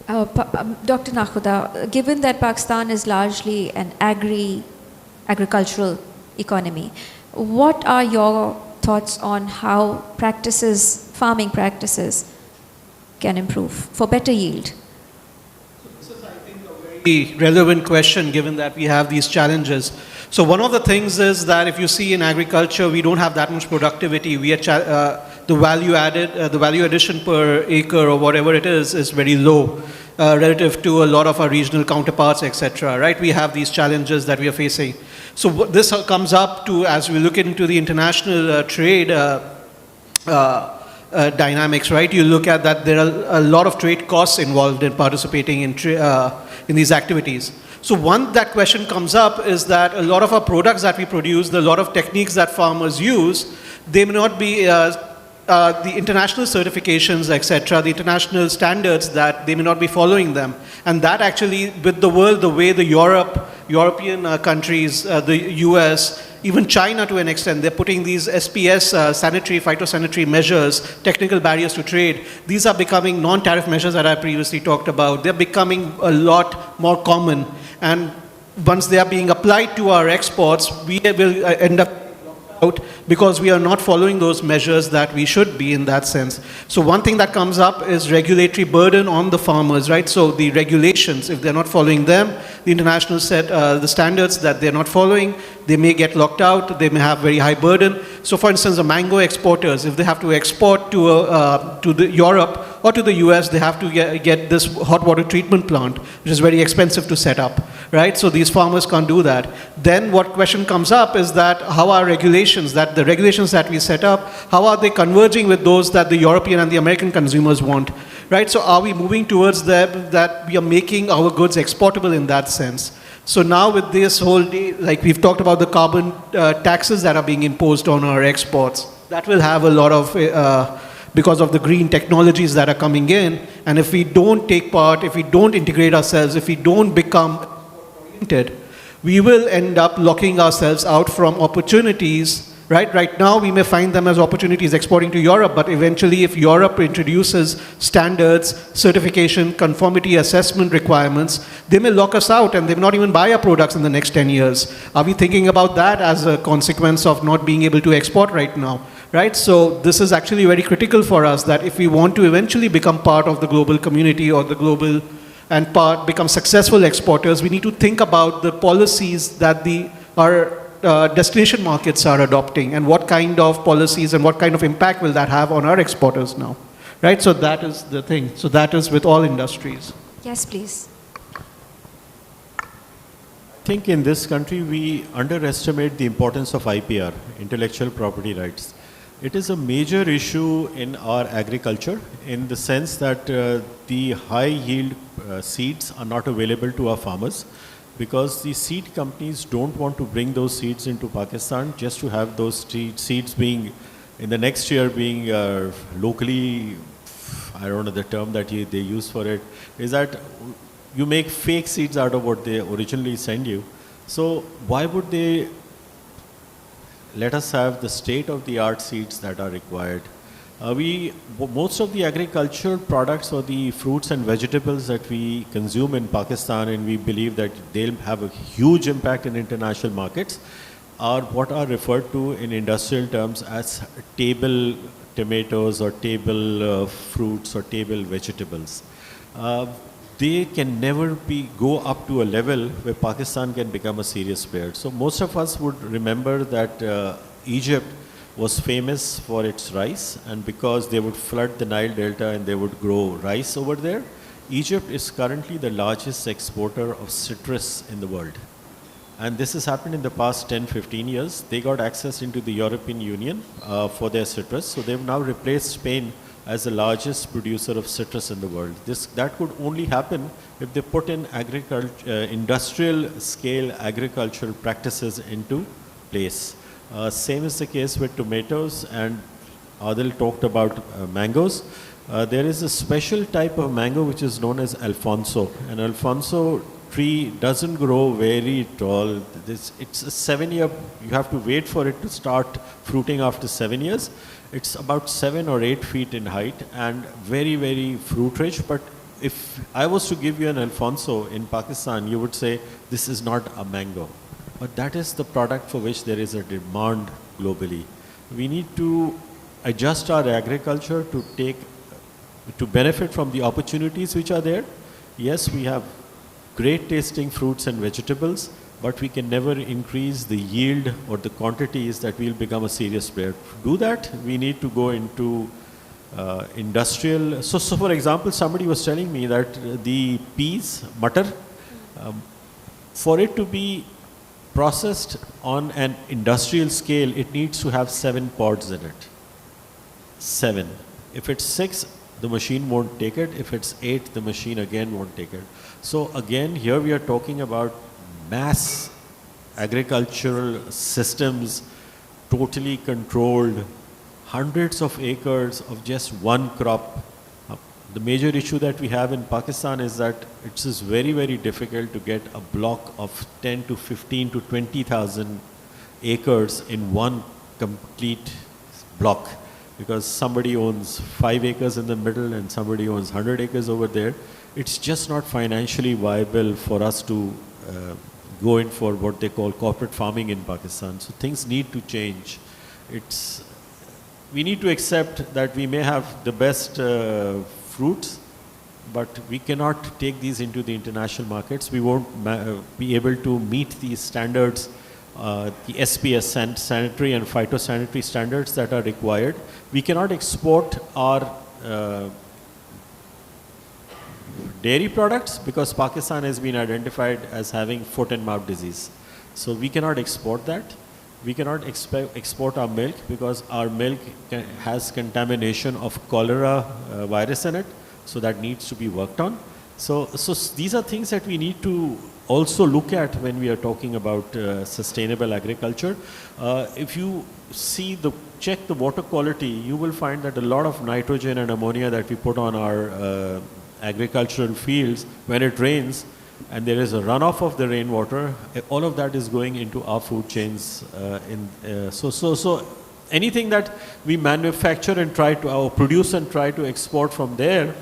Dr. Nakhuda, given that Pakistan is largely an agricultural economy, what are your thoughts on how farming practices can improve for better yield? This is, I think, a very relevant question given that we have these challenges. So one of the things is that if you see in agriculture, we don't have that much productivity. We are the value addition per acre or whatever it is very low relative to a lot of our regional counterparts, etc. Right? We have these challenges that we are facing. So this comes up to, as we look into the international trade dynamics, right? You look at that there are a lot of trade costs involved in participating in these activities. So that question comes up is that a lot of our products that we produce, a lot of techniques that farmers use, they may not be the international certifications, etc., the international standards, that they may not be following them. And that actually, with the world, the way the European countries, the US, even China to an extent, they're putting these SPS, phytosanitary measures, technical barriers to trade. These are becoming non-tariff measures that I previously talked about. They're becoming a lot more common. And once they are being applied to our exports, we will end up out because we are not following those measures that we should be in that sense. So one thing that comes up is regulatory burden on the farmers, right? So the regulations, if they're not following them, the international the standards that they're not following, they may get locked out, they may have very high burden. So for instance, the mango exporters, if they have to export to Europe or to the US, they have to get this hot water treatment plant, which is very expensive to set up, right? So these farmers can't do that. Then what question comes up is that how are regulations, the regulations that we set up, how are they converging with those that the European and the American consumers want, right? So are we moving towards that we are making our goods exportable in that sense? So now with this whole day, like we've talked about the carbon taxes that are being imposed on our exports, that will have a lot of, because of the green technologies that are coming in, and if we don't take part, if we don't integrate ourselves, if we don't become oriented, we will end up locking ourselves out from opportunities. Right now, we may find them as opportunities exporting to Europe, but eventually if Europe introduces standards, certification, conformity assessment requirements, they may lock us out and they may not even buy our products in the next 10 years. Are we thinking about that as a consequence of not being able to export right now? Right? So this is actually very critical for us, that if we want to eventually become part of the global community or the global and become successful exporters, we need to think about the policies that our destination markets are adopting, and what kind of policies and what kind of impact will that have on our exporters now, right? So that is the thing. So that is with all industries. Yes, please. I think in this country we underestimate the importance of IPR, intellectual property rights. It is a major issue in our agriculture in the sense that the high yield seeds are not available to our farmers, because the seed companies don't want to bring those seeds into Pakistan just to have those seeds being, in the next year, being locally, I don't know the term that they use for it, is that you make fake seeds out of what they originally send you. So why would they let us have the state-of-the-art seeds that are required? Most of the agricultural products or the fruits and vegetables that we consume in Pakistan, and we believe that they'll have a huge impact in international markets, are what are referred to in industrial terms as table tomatoes or table fruits or table vegetables. They can never go up to a level where Pakistan can become a serious player. So most of us would remember that Egypt was famous for its rice, and because they would flood the Nile Delta and they would grow rice over there, Egypt is currently the largest exporter of citrus in the world. And this has happened in the past 10, 15 years. They got access into the European Union for their citrus. So they've now replaced Spain as the largest producer of citrus in the world. That could only happen if they put in industrial scale agricultural practices into place. Same is the case with tomatoes, and Adil talked about mangoes. There is a special type of mango which is known as Alfonso. An Alfonso tree doesn't grow very tall. It's a 7-year, you have to wait for it to start fruiting after 7 years. It's about 7 or 8 feet in height and very, very fruit rich. But if I was to give you an Alfonso in Pakistan, you would say this is not a mango. But that is the product for which there is a demand globally. We need to adjust our agriculture to benefit from the opportunities which are there. Yes, we have great tasting fruits and vegetables, but we can never increase the yield or the quantities that we'll become a serious player. To do that, we need to go into industrial. So for example, somebody was telling me that the peas, matar, for it to be processed on an industrial scale, it needs to have 7 pods in it. 7. If it's 6, the machine won't take it. If it's 8, the machine again won't take it. So again, here we are talking about mass agricultural systems, totally controlled, hundreds of acres of just one crop. The major issue that we have in Pakistan is that it is very, very difficult to get a block of 10 to 15 to 20,000 acres in one complete block, because somebody owns 5 acres in the middle and somebody owns 100 acres over there. It's just not financially viable for us to go in for what they call corporate farming in Pakistan. So things need to change. We need to accept that we may have the best fruits, but we cannot take these into the international markets. We won't be able to meet these standards, the SPS, sanitary and phytosanitary standards that are required. We cannot export our dairy products because Pakistan has been identified as having foot and mouth disease. So we cannot export that. We cannot export our milk because our milk has contamination of cholera virus in it. So that needs to be worked on. So these are things that we need to also look at when we are talking about sustainable agriculture. If you check the water quality, you will find that a lot of nitrogen and ammonia that we put on our agricultural fields, when it rains and there is a runoff of the rainwater, all of that is going into our food chains. So anything that we manufacture and try to produce and try to export from there,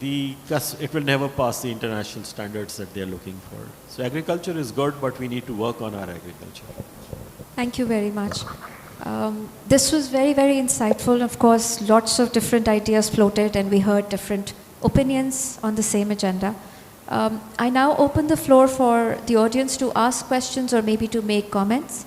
it will never pass the international standards that they are looking for. So agriculture is good, but we need to work on our agriculture. Thank you very much. This was very, very insightful. Of course, lots of different ideas floated and we heard different opinions on the same agenda. I now open the floor for the audience to ask questions or maybe to make comments.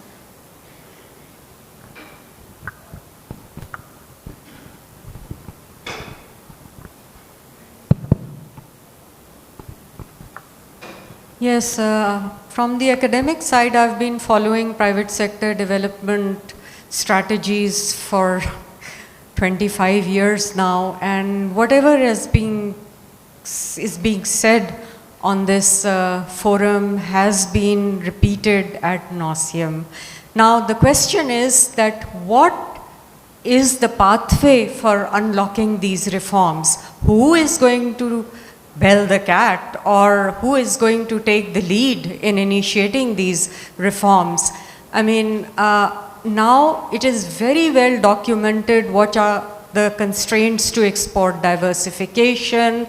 Yes, from the academic side, I've been following private sector development strategies for 25 years now, and whatever is being said on this forum has been repeated ad nauseum. Now the question is that what is the pathway for unlocking these reforms? Who is going to bell the cat, or who is going to take the lead in initiating these reforms? I mean, now it is very well documented what are the constraints to export diversification.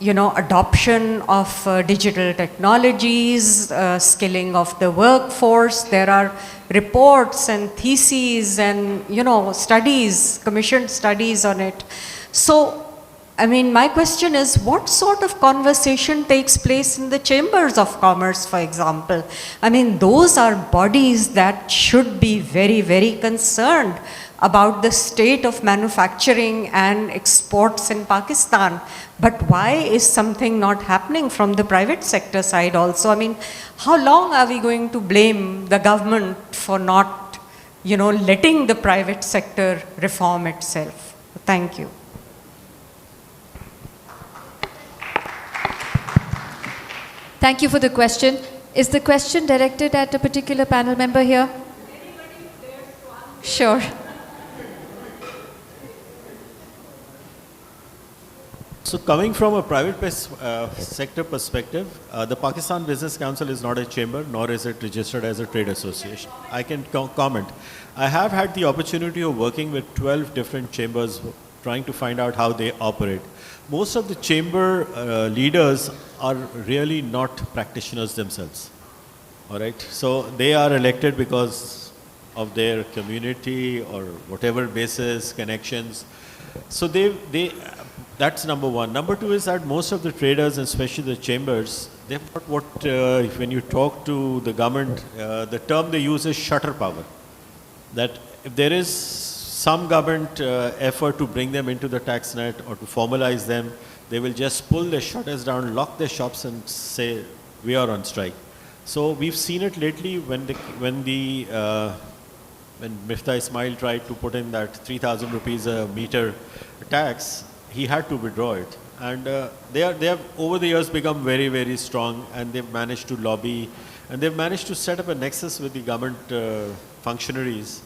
adoption of digital technologies, skilling of the workforce. There are reports and theses and, studies, commissioned studies on it. So, I mean, my question is, what sort of conversation takes place in the chambers of commerce, for example? I mean, those are bodies that should be very, very concerned about the state of manufacturing and exports in Pakistan. But why is something not happening from the private sector side also? I mean, how long are we going to blame the government for not, letting the private sector reform itself? Thank you. Thank you for the question. Is the question directed at a particular panel member here? Sure. So coming from a private sector perspective, the Pakistan Business Council is not a chamber, nor is it registered as a trade association. I can comment. I have had the opportunity of working with 12 different chambers trying to find out how they operate. Most of the chamber leaders are really not practitioners themselves. All right, so they are elected because of their community or whatever basis, connections. So that's number one. Number two is that most of the traders, especially the chambers, they've got what, when you talk to the government, the term they use is shutter power. That if there is some government effort to bring them into the tax net or to formalize them, they will just pull their shutters down, lock their shops and say, we are on strike. So we've seen it lately when Mifta Ismail tried to put in that 3,000 rupees a meter tax, he had to withdraw it. And they have over the years become very, very strong, and they've managed to lobby, and they've managed to set up a nexus with the government functionaries.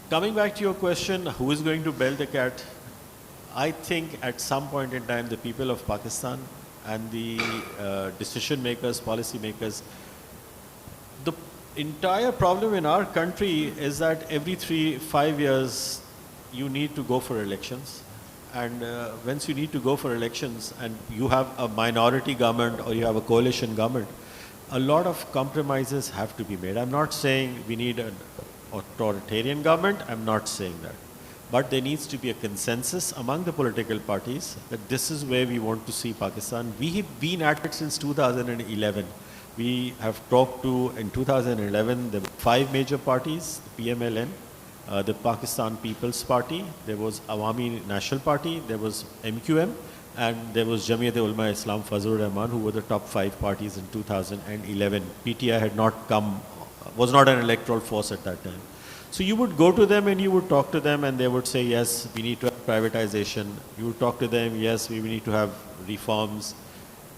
Coming back to your question, who is going to bell the cat? I think at some point in time, the people of Pakistan and the decision makers, policy makers, the entire problem in our country is that every 3-5 years, you need to go for elections. And once you need to go for elections and you have a minority government or you have a coalition government, a lot of compromises have to be made. I'm not saying we need an authoritarian government, I'm not saying that. But there needs to be a consensus among the political parties that this is where we want to see Pakistan. We have been at it since 2011. We have talked to, in 2011, there were 5 major parties, the PMLN, the Pakistan People's Party, there was Awami National Party, there was MQM, and there was Jamiyat-e-Ulama Islam Fazlur Rahman, who were the top 5 parties in 2011. PTI had not come, was not an electoral force at that time. So you would go to them and you would talk to them and they would say, yes, we need to have privatization. You would talk to them, yes, we need to have reforms.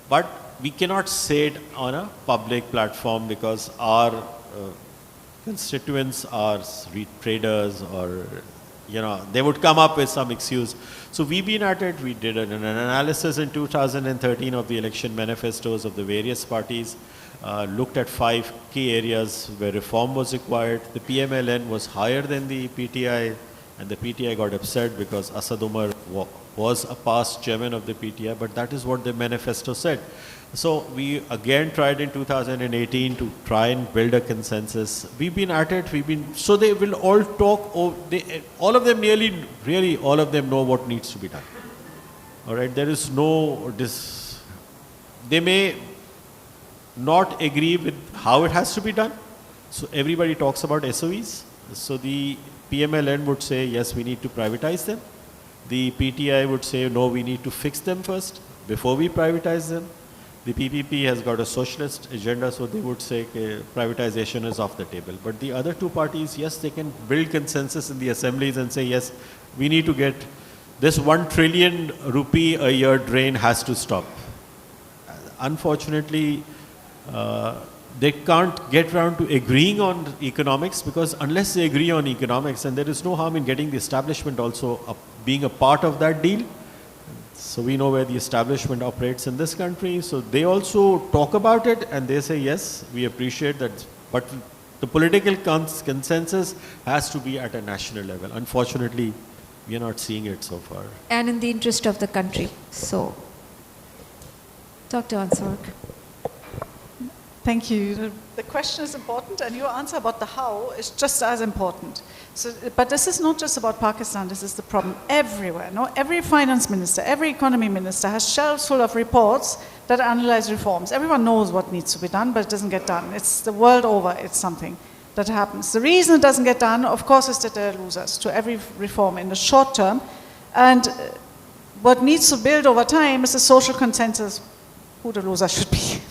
But we cannot say it on a public platform because our constituents are traders or, they would come up with some excuse. So we've been at it. We did an analysis in 2013 of the election manifestos of the various parties, looked at 5 key areas where reform was required. The PMLN was higher than the PTI, and the PTI got upset because Asad Umar was a past chairman of the PTI, but that is what the manifesto said. So we again tried in 2018 to try and build a consensus. We've been at it, so they will all talk, all of them really all of them know what needs to be done. All right, there is no, they may not agree with how it has to be done. So everybody talks about SOEs. So the PMLN would say, yes, we need to privatize them. The PTI would say, no, we need to fix them first before we privatize them. The PPP has got a socialist agenda, so they would say privatization is off the table. But the other 2 parties, yes, they can build consensus in the assemblies and say, yes, we need to get this 1 trillion rupee a year drain has to stop. Unfortunately, they can't get around to agreeing on economics, because unless they agree on economics, and there is no harm in getting the establishment also being a part of that deal. So we know where the establishment operates in this country. So they also talk about it and they say, yes, we appreciate that. But the political consensus has to be at a national level. Unfortunately, we are not seeing it so far. And in the interest of the country. So Dr. Ansarg. Thank you. The question is important, and your answer about the how is just as important. So, but this is not just about Pakistan, this is the problem everywhere. No? Every finance minister, every economy minister has shelves full of reports that analyze reforms. Everyone knows what needs to be done, but it doesn't get done. It's the world over, it's something that happens. The reason it doesn't get done, of course, is that there are losers to every reform in the short term. And what needs to build over time is a social consensus who the loser should be.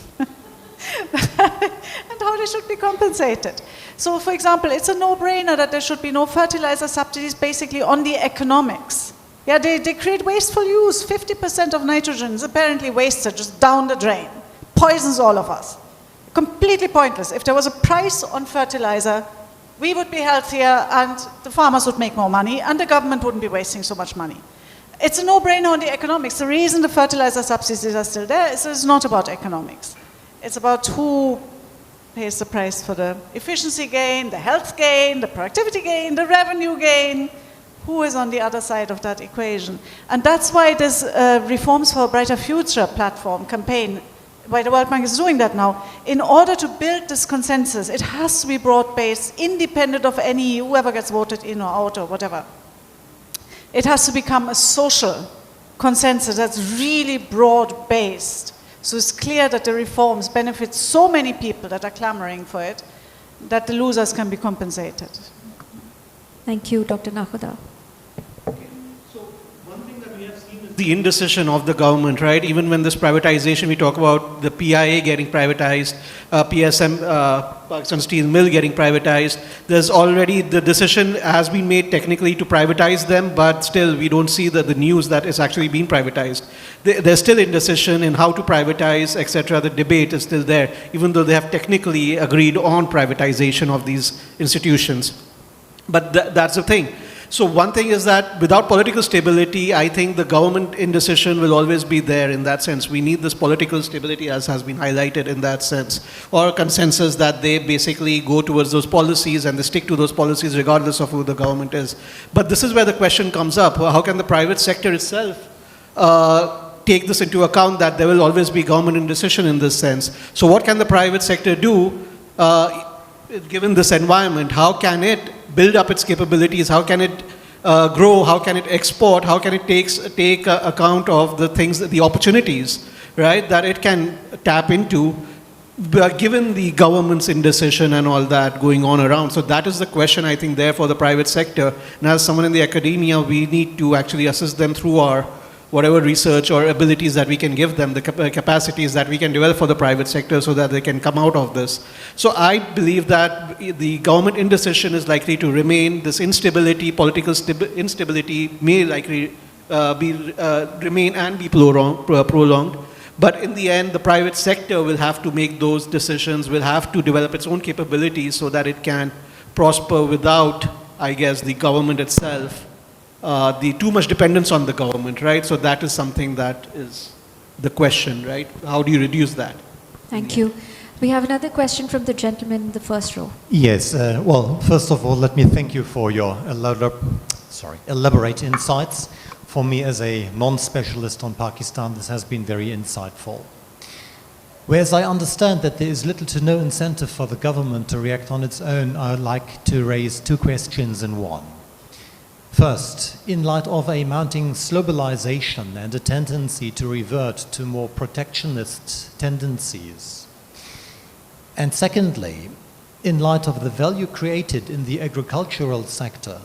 And how they should be compensated. So, for example, it's a no-brainer that there should be no fertilizer subsidies basically on the economics. Yeah, they create wasteful use. 50% of nitrogen is apparently wasted just down the drain. Poisons all of us. Completely pointless. If there was a price on fertilizer, we would be healthier and the farmers would make more money and the government wouldn't be wasting so much money. It's a no-brainer on the economics. The reason the fertilizer subsidies are still there is it's not about economics. It's about who pays the price for the efficiency gain, the health gain, the productivity gain, the revenue gain. Who is on the other side of that equation? And that's why this Reforms for a Brighter Future platform campaign, why the World Bank is doing that now. In order to build this consensus, it has to be broad-based, independent of any, whoever gets voted in or out or whatever. It has to become a social consensus that's really broad-based. So it's clear that the reforms benefit so many people that are clamoring for it, that the losers can be compensated. Thank you, Dr. Nakhoda. So one thing that we have seen is the indecision of the government, right? Even when this privatization, we talk about the PIA getting privatized, PSM, Pakistan Steel Mill getting privatized. There's already, the decision has been made technically to privatize them, but still we don't see the news that it's actually been privatized. There's still indecision in how to privatize, etc. The debate is still there, even though they have technically agreed on privatization of these institutions. But that's the thing. So one thing is that without political stability, I think the government indecision will always be there in that sense. We need this political stability, as has been highlighted in that sense, or a consensus that they basically go towards those policies and they stick to those policies regardless of who the government is. But this is where the question comes up. How can the private sector itself take this into account, that there will always be government indecision in this sense? So what can the private sector do given this environment? How can it build up its capabilities? How can it grow? How can it export? How can it take account of the things, the opportunities, right, that it can tap into, given the government's indecision and all that going on around? So that is the question, I think, there for the private sector. And as someone in the academia, we need to actually assist them through our whatever research or abilities that we can give them, the capacities that we can develop for the private sector so that they can come out of this. So I believe that the government indecision is likely to remain. This instability, political instability may likely remain and be prolonged. But in the end, the private sector will have to make those decisions, will have to develop its own capabilities so that it can prosper without, I guess, the government itself. The too much dependence on the government, right? So that is something that is the question, right? How do you reduce that? Thank you. We have another question from the gentleman in the first row. Yes, well, first of all, let me thank you for your elaborate insights. For me, as a non-specialist on Pakistan, this has been very insightful. Whereas I understand that there is little to no incentive for the government to react on its own, I would like to raise two questions in one. First, in light of a mounting globalization and a tendency to revert to more protectionist tendencies, and secondly, in light of the value created in the agricultural sector,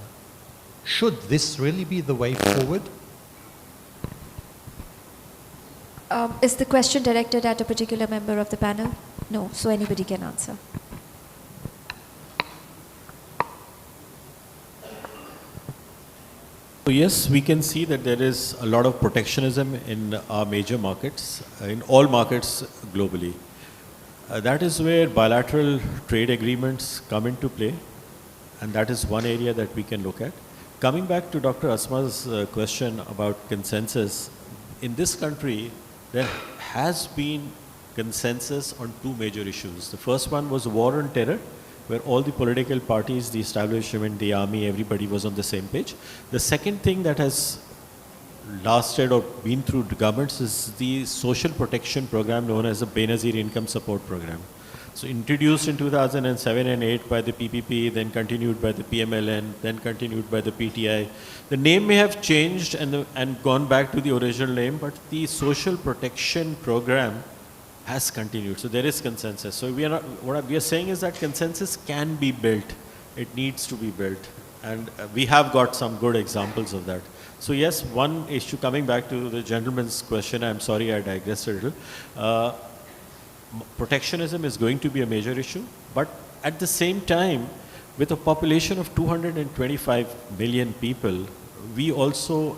should this really be the way forward? Is the question directed at a particular member of the panel? No, so anybody can answer. So yes, we can see that there is a lot of protectionism in our major markets, in all markets globally. That is where bilateral trade agreements come into play, and that is one area that we can look at. Coming back to Dr. Asma's question about consensus, in this country, there has been consensus on two major issues. The first one was war on terror, where all the political parties, the establishment, the army, everybody was on the same page. The second thing that has lasted or been through the governments is the social protection program known as the Benazir Income Support Program. So introduced in 2007 and 8 by the PPP, then continued by the PMLN, then continued by the PTI. The name may have changed and gone back to the original name, but the social protection program has continued. So there is consensus. So what we are saying is that consensus can be built. It needs to be built. And we have got some good examples of that. So yes, one issue, coming back to the gentleman's question, I'm sorry I digressed a little. Protectionism is going to be a major issue, but at the same time, with a population of 225 million people, we also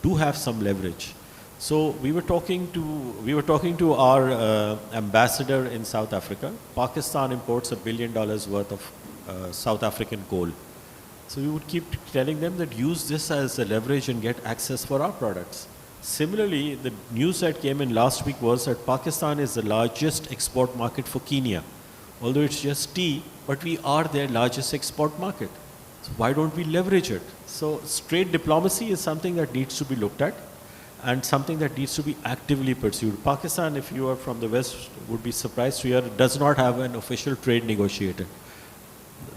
do have some leverage. So we were talking to our ambassador in South Africa. Pakistan imports $1 billion worth of South African coal. So we would keep telling them that use this as a leverage and get access for our products. Similarly, the news that came in last week was that Pakistan is the largest export market for Kenya. Although it's just tea, but we are their largest export market. So why don't we leverage it? So trade diplomacy is something that needs to be looked at and something that needs to be actively pursued. Pakistan, if you are from the West, would be surprised to hear, does not have an official trade negotiator.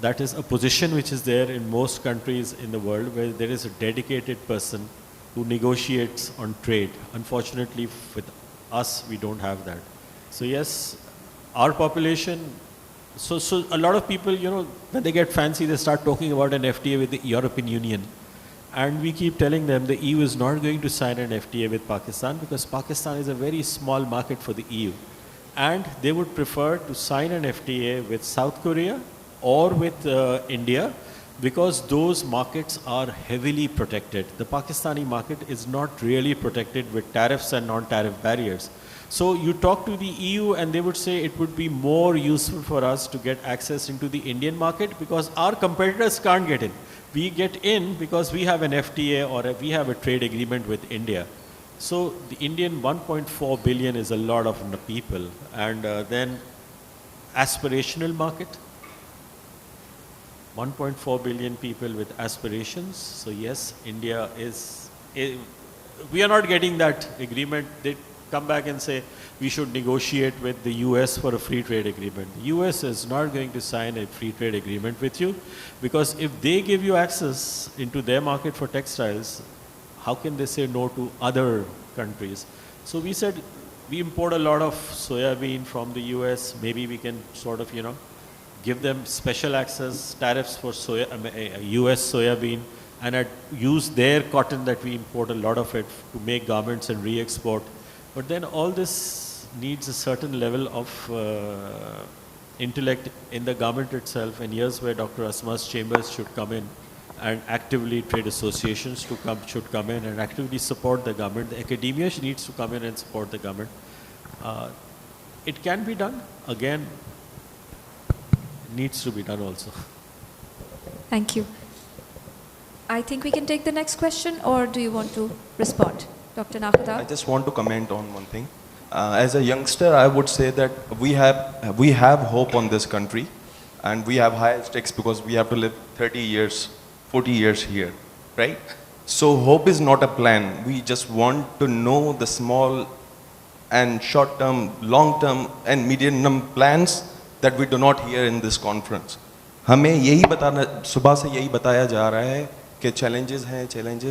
That is a position which is there in most countries in the world where there is a dedicated person who negotiates on trade. Unfortunately, with us, we don't have that. So yes, our population, so a lot of people, when they get fancy, they start talking about an FTA with the European Union. And we keep telling them the EU is not going to sign an FTA with Pakistan because Pakistan is a very small market for the EU. And they would prefer to sign an FTA with South Korea or with India, because those markets are heavily protected. The Pakistani market is not really protected with tariffs and non-tariff barriers. So you talk to the EU and they would say it would be more useful for us to get access into the Indian market because our competitors can't get in. We get in because we have an FTA or we have a trade agreement with India. So the Indian 1.4 billion is a lot of people. And then aspirational market. 1.4 billion people with aspirations. So yes, India is, we are not getting that agreement. They come back and say we should negotiate with the US for a free trade agreement. The US is not going to sign a free trade agreement with you because if they give you access into their market for textiles, how can they say no to other countries? So we said we import a lot of soya bean from the US. Maybe we can sort of, give them special access, tariffs for US soya bean, and use their cotton that we import a lot of it to make garments and re-export. But then all this needs a certain level of intellect in the government itself, and here's where Dr. Asma's chambers should come in, and actively trade associations should come in and actively support the government. The academia needs to come in and support the government. It can be done. Again, needs to be done also. Thank you. I think we can take the next question, or do you want to respond? Dr. Nakata? I just want to comment on one thing. As a youngster, I would say that we have hope on this country, and we have high stakes because we have to live 30 years, 40 years here, right? So hope is not a plan. We just want to know the small and short-term, long-term and medium-term plans that we do not hear in this conference. हमें यही बताना, सुबह से यही बताया जा रहा है कि challenges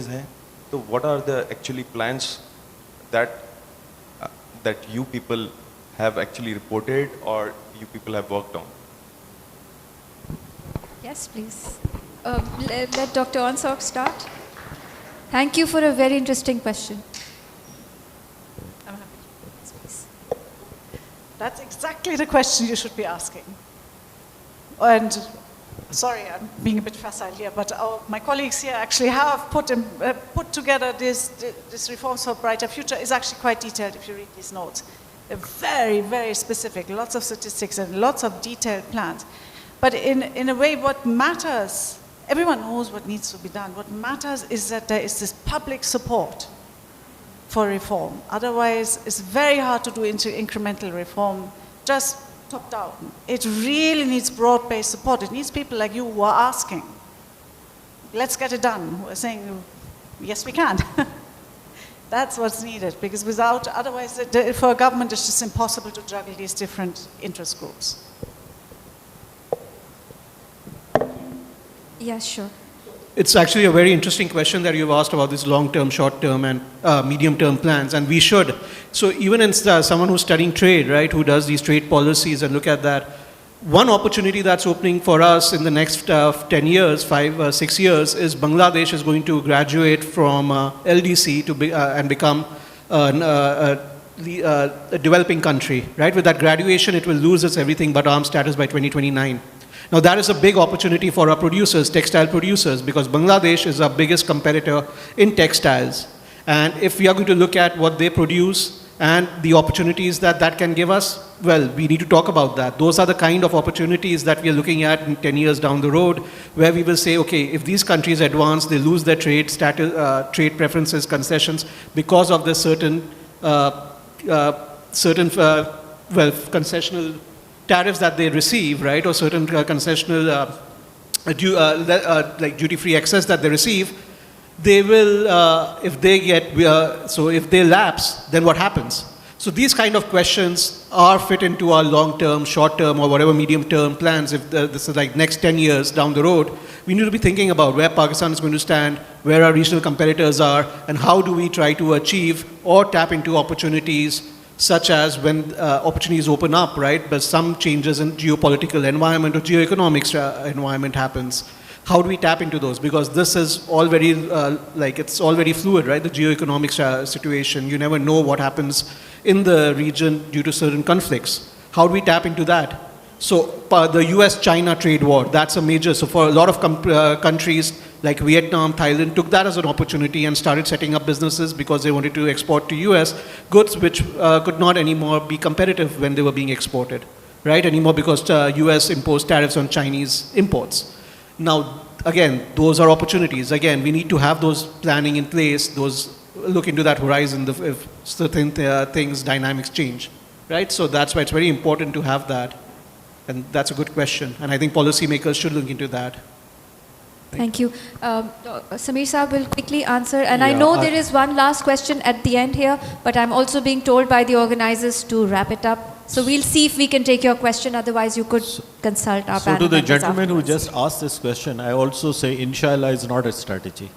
हैं. So what are the actually plans that you people have actually reported or you people have worked on? Yes, please. Let Dr. Onsok start. Thank you for a very interesting question. I'm happy. Yes, please. That's exactly the question you should be asking. And sorry, I'm being a bit facile here, but my colleagues here actually have put together this Reforms for a Brighter Future. Is actually quite detailed if you read these notes. They're very, very specific, lots of statistics and lots of detailed plans. But in a way, what matters, everyone knows what needs to be done. What matters is that there is this public support for reform. Otherwise, it's very hard to do incremental reform, just top down. It really needs broad-based support. It needs people like you who are asking, let's get it done, who are saying, yes, we can. That's what's needed, because without, otherwise, for a government, it's just impossible to juggle these different interest groups. Yes, sure. It's actually a very interesting question that you've asked about these long-term, short-term, and medium-term plans, and we should. So even in someone who's studying trade, right, who does these trade policies and look at that, one opportunity that's opening for us in the next 10 years, 6 years, is Bangladesh is going to graduate from LDC and become a developing country, right? With that graduation, it will lose its everything but arms status by 2029. Now that is a big opportunity for our producers, textile producers, because Bangladesh is our biggest competitor in textiles. And if we are going to look at what they produce and the opportunities that that can give us, well, we need to talk about that. Those are the kind of opportunities that we are looking at in 10 years down the road, where we will say, okay, if these countries advance, they lose their trade status, trade preferences, concessions, because of the certain concessional tariffs that they receive, right, or certain concessional like duty-free access that they receive. They will, if they get, so if they lapse, then what happens? So these kind of questions are fit into our long-term, short-term, or whatever medium-term plans. If this is like next 10 years down the road, we need to be thinking about where Pakistan is going to stand, where our regional competitors are, and how do we try to achieve or tap into opportunities, such as when opportunities open up, right? But some changes in geopolitical environment or geoeconomic environment happens. How do we tap into those? Because this is all very, it's all very fluid, right? The geoeconomic situation. You never know what happens in the region due to certain conflicts. How do we tap into that? So the US-China trade war, that's a major, so for a lot of countries like Vietnam, Thailand, took that as an opportunity and started setting up businesses because they wanted to export to US goods which could not anymore be competitive when they were being exported, right? Anymore because US imposed tariffs on Chinese imports. Now, again, those are opportunities. Again, we need to have those planning in place, look into that horizon if certain things, dynamics change, right? So that's why it's very important to have that. And that's a good question. And I think policymakers should look into that. Thank you. Samir Saab will quickly answer. And I know there is one last question at the end here, but I'm also being told by the organizers to wrap it up. So we'll see if we can take your question. Otherwise, you could consult our panel. So to the gentleman who afterwards. just asked this question, I also say Inshallah is not a strategy.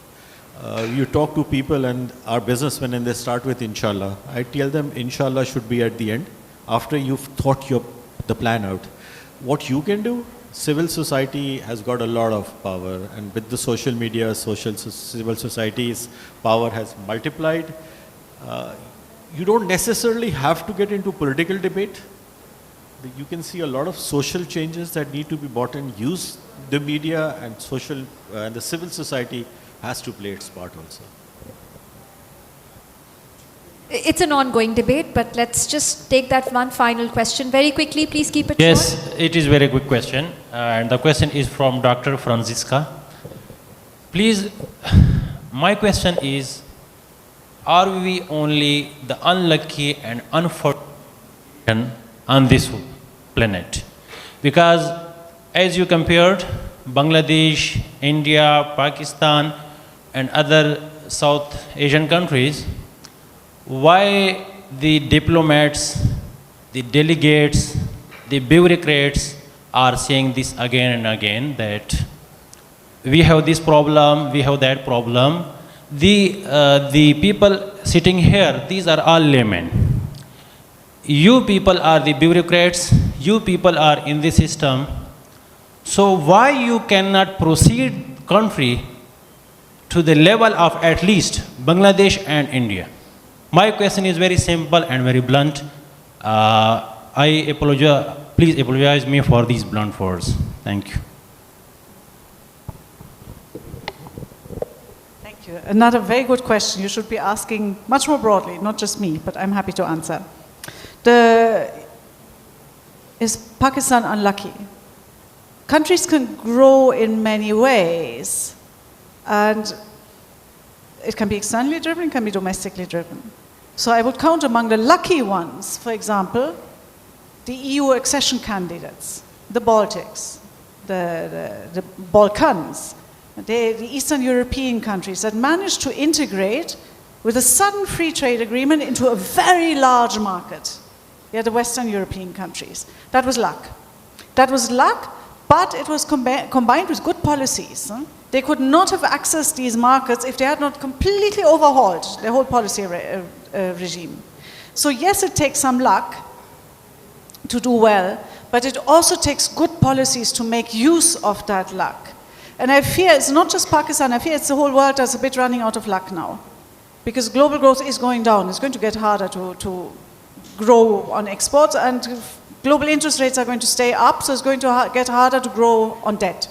You talk to people and our businessmen and they start with Inshallah. I tell them Inshallah should be at the end after you've thought the plan out. What you can do, civil society has got a lot of power, and with the social media, civil society's power has multiplied. You don't necessarily have to get into political debate. You can see a lot of social changes that need to be brought in. Use the media and social and the civil society has to play its part also. It's an ongoing debate, but let's just take that one final question. Very quickly, please keep it short. Yes, it is very good question. And the question is from Dr. Francisca. Please, my question is, are we only the unlucky and unfortunate on this planet? Because as you compared Bangladesh, India, Pakistan, and other South Asian countries, why the diplomats, the delegates, the bureaucrats are saying this again and again, that we have this problem, we have that problem. The people sitting here, these are all laymen. You people are the bureaucrats, you people are in the system. So why you cannot proceed country to the level of at least Bangladesh and India? My question is very simple and very blunt. I apologize, please apologize me for these blunt words. Thank you. Thank you. Another very good question. You should be asking much more broadly, not just me, but I'm happy to answer. Is Pakistan unlucky? Countries can grow in many ways, and it can be externally driven, it can be domestically driven. So I would count among the lucky ones, for example, the EU accession candidates, the Baltics, the Balkans, the Eastern European countries that managed to integrate with a sudden free trade agreement into a very large market. Yeah, the Western European countries. That was luck. That was luck, but it was combined with good policies. They could not have accessed these markets if they had not completely overhauled their whole policy regime. So yes, it takes some luck to do well, but it also takes good policies to make use of that luck. And I fear it's not just Pakistan, I fear it's the whole world that's a bit running out of luck now. Because global growth is going down. It's going to get harder to grow on exports, and global interest rates are going to stay up, so it's going to get harder to grow on debt.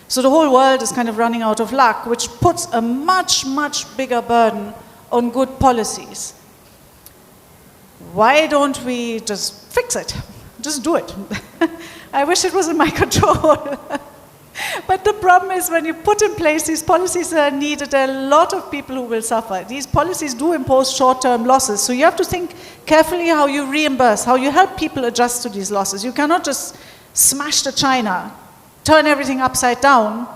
So the whole world is kind of running out of luck, which puts a much, much bigger burden on good policies. Why don't we just fix it? Just do it. I wish it was in my control. But the problem is when you put in place these policies that are needed, there are a lot of people who will suffer. These policies do impose short-term losses. So you have to think carefully how you reimburse, how you help people adjust to these losses. You cannot just smash the China, turn everything upside down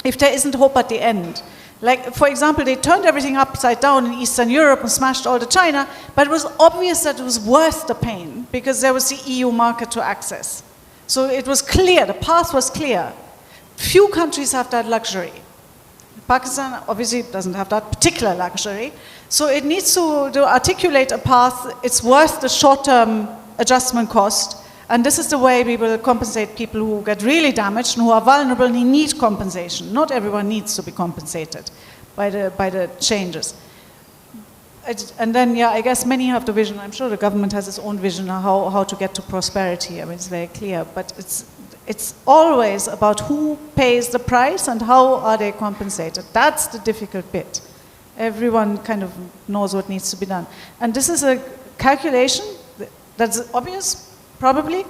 if there isn't hope at the end. Like, for example, they turned everything upside down in Eastern Europe and smashed all the China, but it was obvious that it was worth the pain because there was the EU market to access. So it was clear, the path was clear. Few countries have that luxury. Pakistan obviously doesn't have that particular luxury. So it needs to articulate a path. It's worth the short-term adjustment cost. And this is the way we will compensate people who get really damaged and who are vulnerable and need compensation. Not everyone needs to be compensated by the changes. And then, yeah, I guess many have the vision. I'm sure the government has its own vision on how to get to prosperity. I mean, it's very clear. But it's always about who pays the price and how are they compensated. That's the difficult bit. Everyone kind of knows what needs to be done. And this is a calculation that's obvious, probably,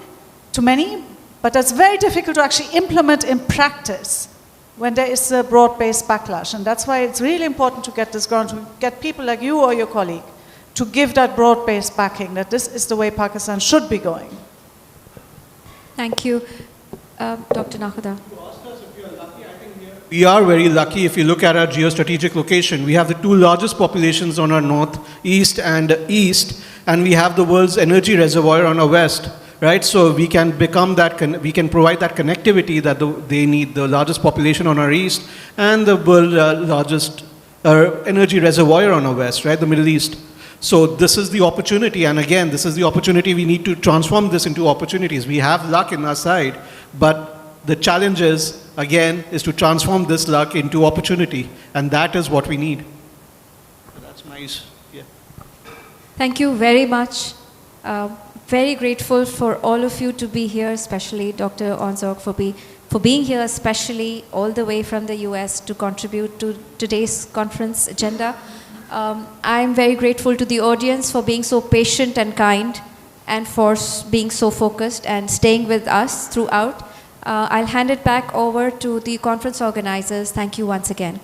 to many, but that's very difficult to actually implement in practice when there is a broad-based backlash. And that's why it's really important to get this ground, to get people like you or your colleague to give that broad-based backing, that this is the way Pakistan should be going. Thank you. Dr. Nakhoda. We are very lucky if you look at our geostrategic location. We have the two largest populations on our north, east, and we have the world's energy reservoir on our west, right? So we can become that, we can provide that connectivity that they need, the largest population on our east and the world's largest energy reservoir on our west, right? The Middle East. So this is the opportunity, and again, this is the opportunity. We need to transform this into opportunities. We have luck in our side, but the challenge is, again, is to transform this luck into opportunity, and that is what we need. That's nice. Yeah. Thank you very much. Very grateful for all of you to be here, especially Dr. Onzog for being here, especially all the way from the US to contribute to today's conference agenda. I'm very grateful to the audience for being so patient and kind and for being so focused and staying with us throughout. I'll hand it back over to the conference organizers. Thank you once again.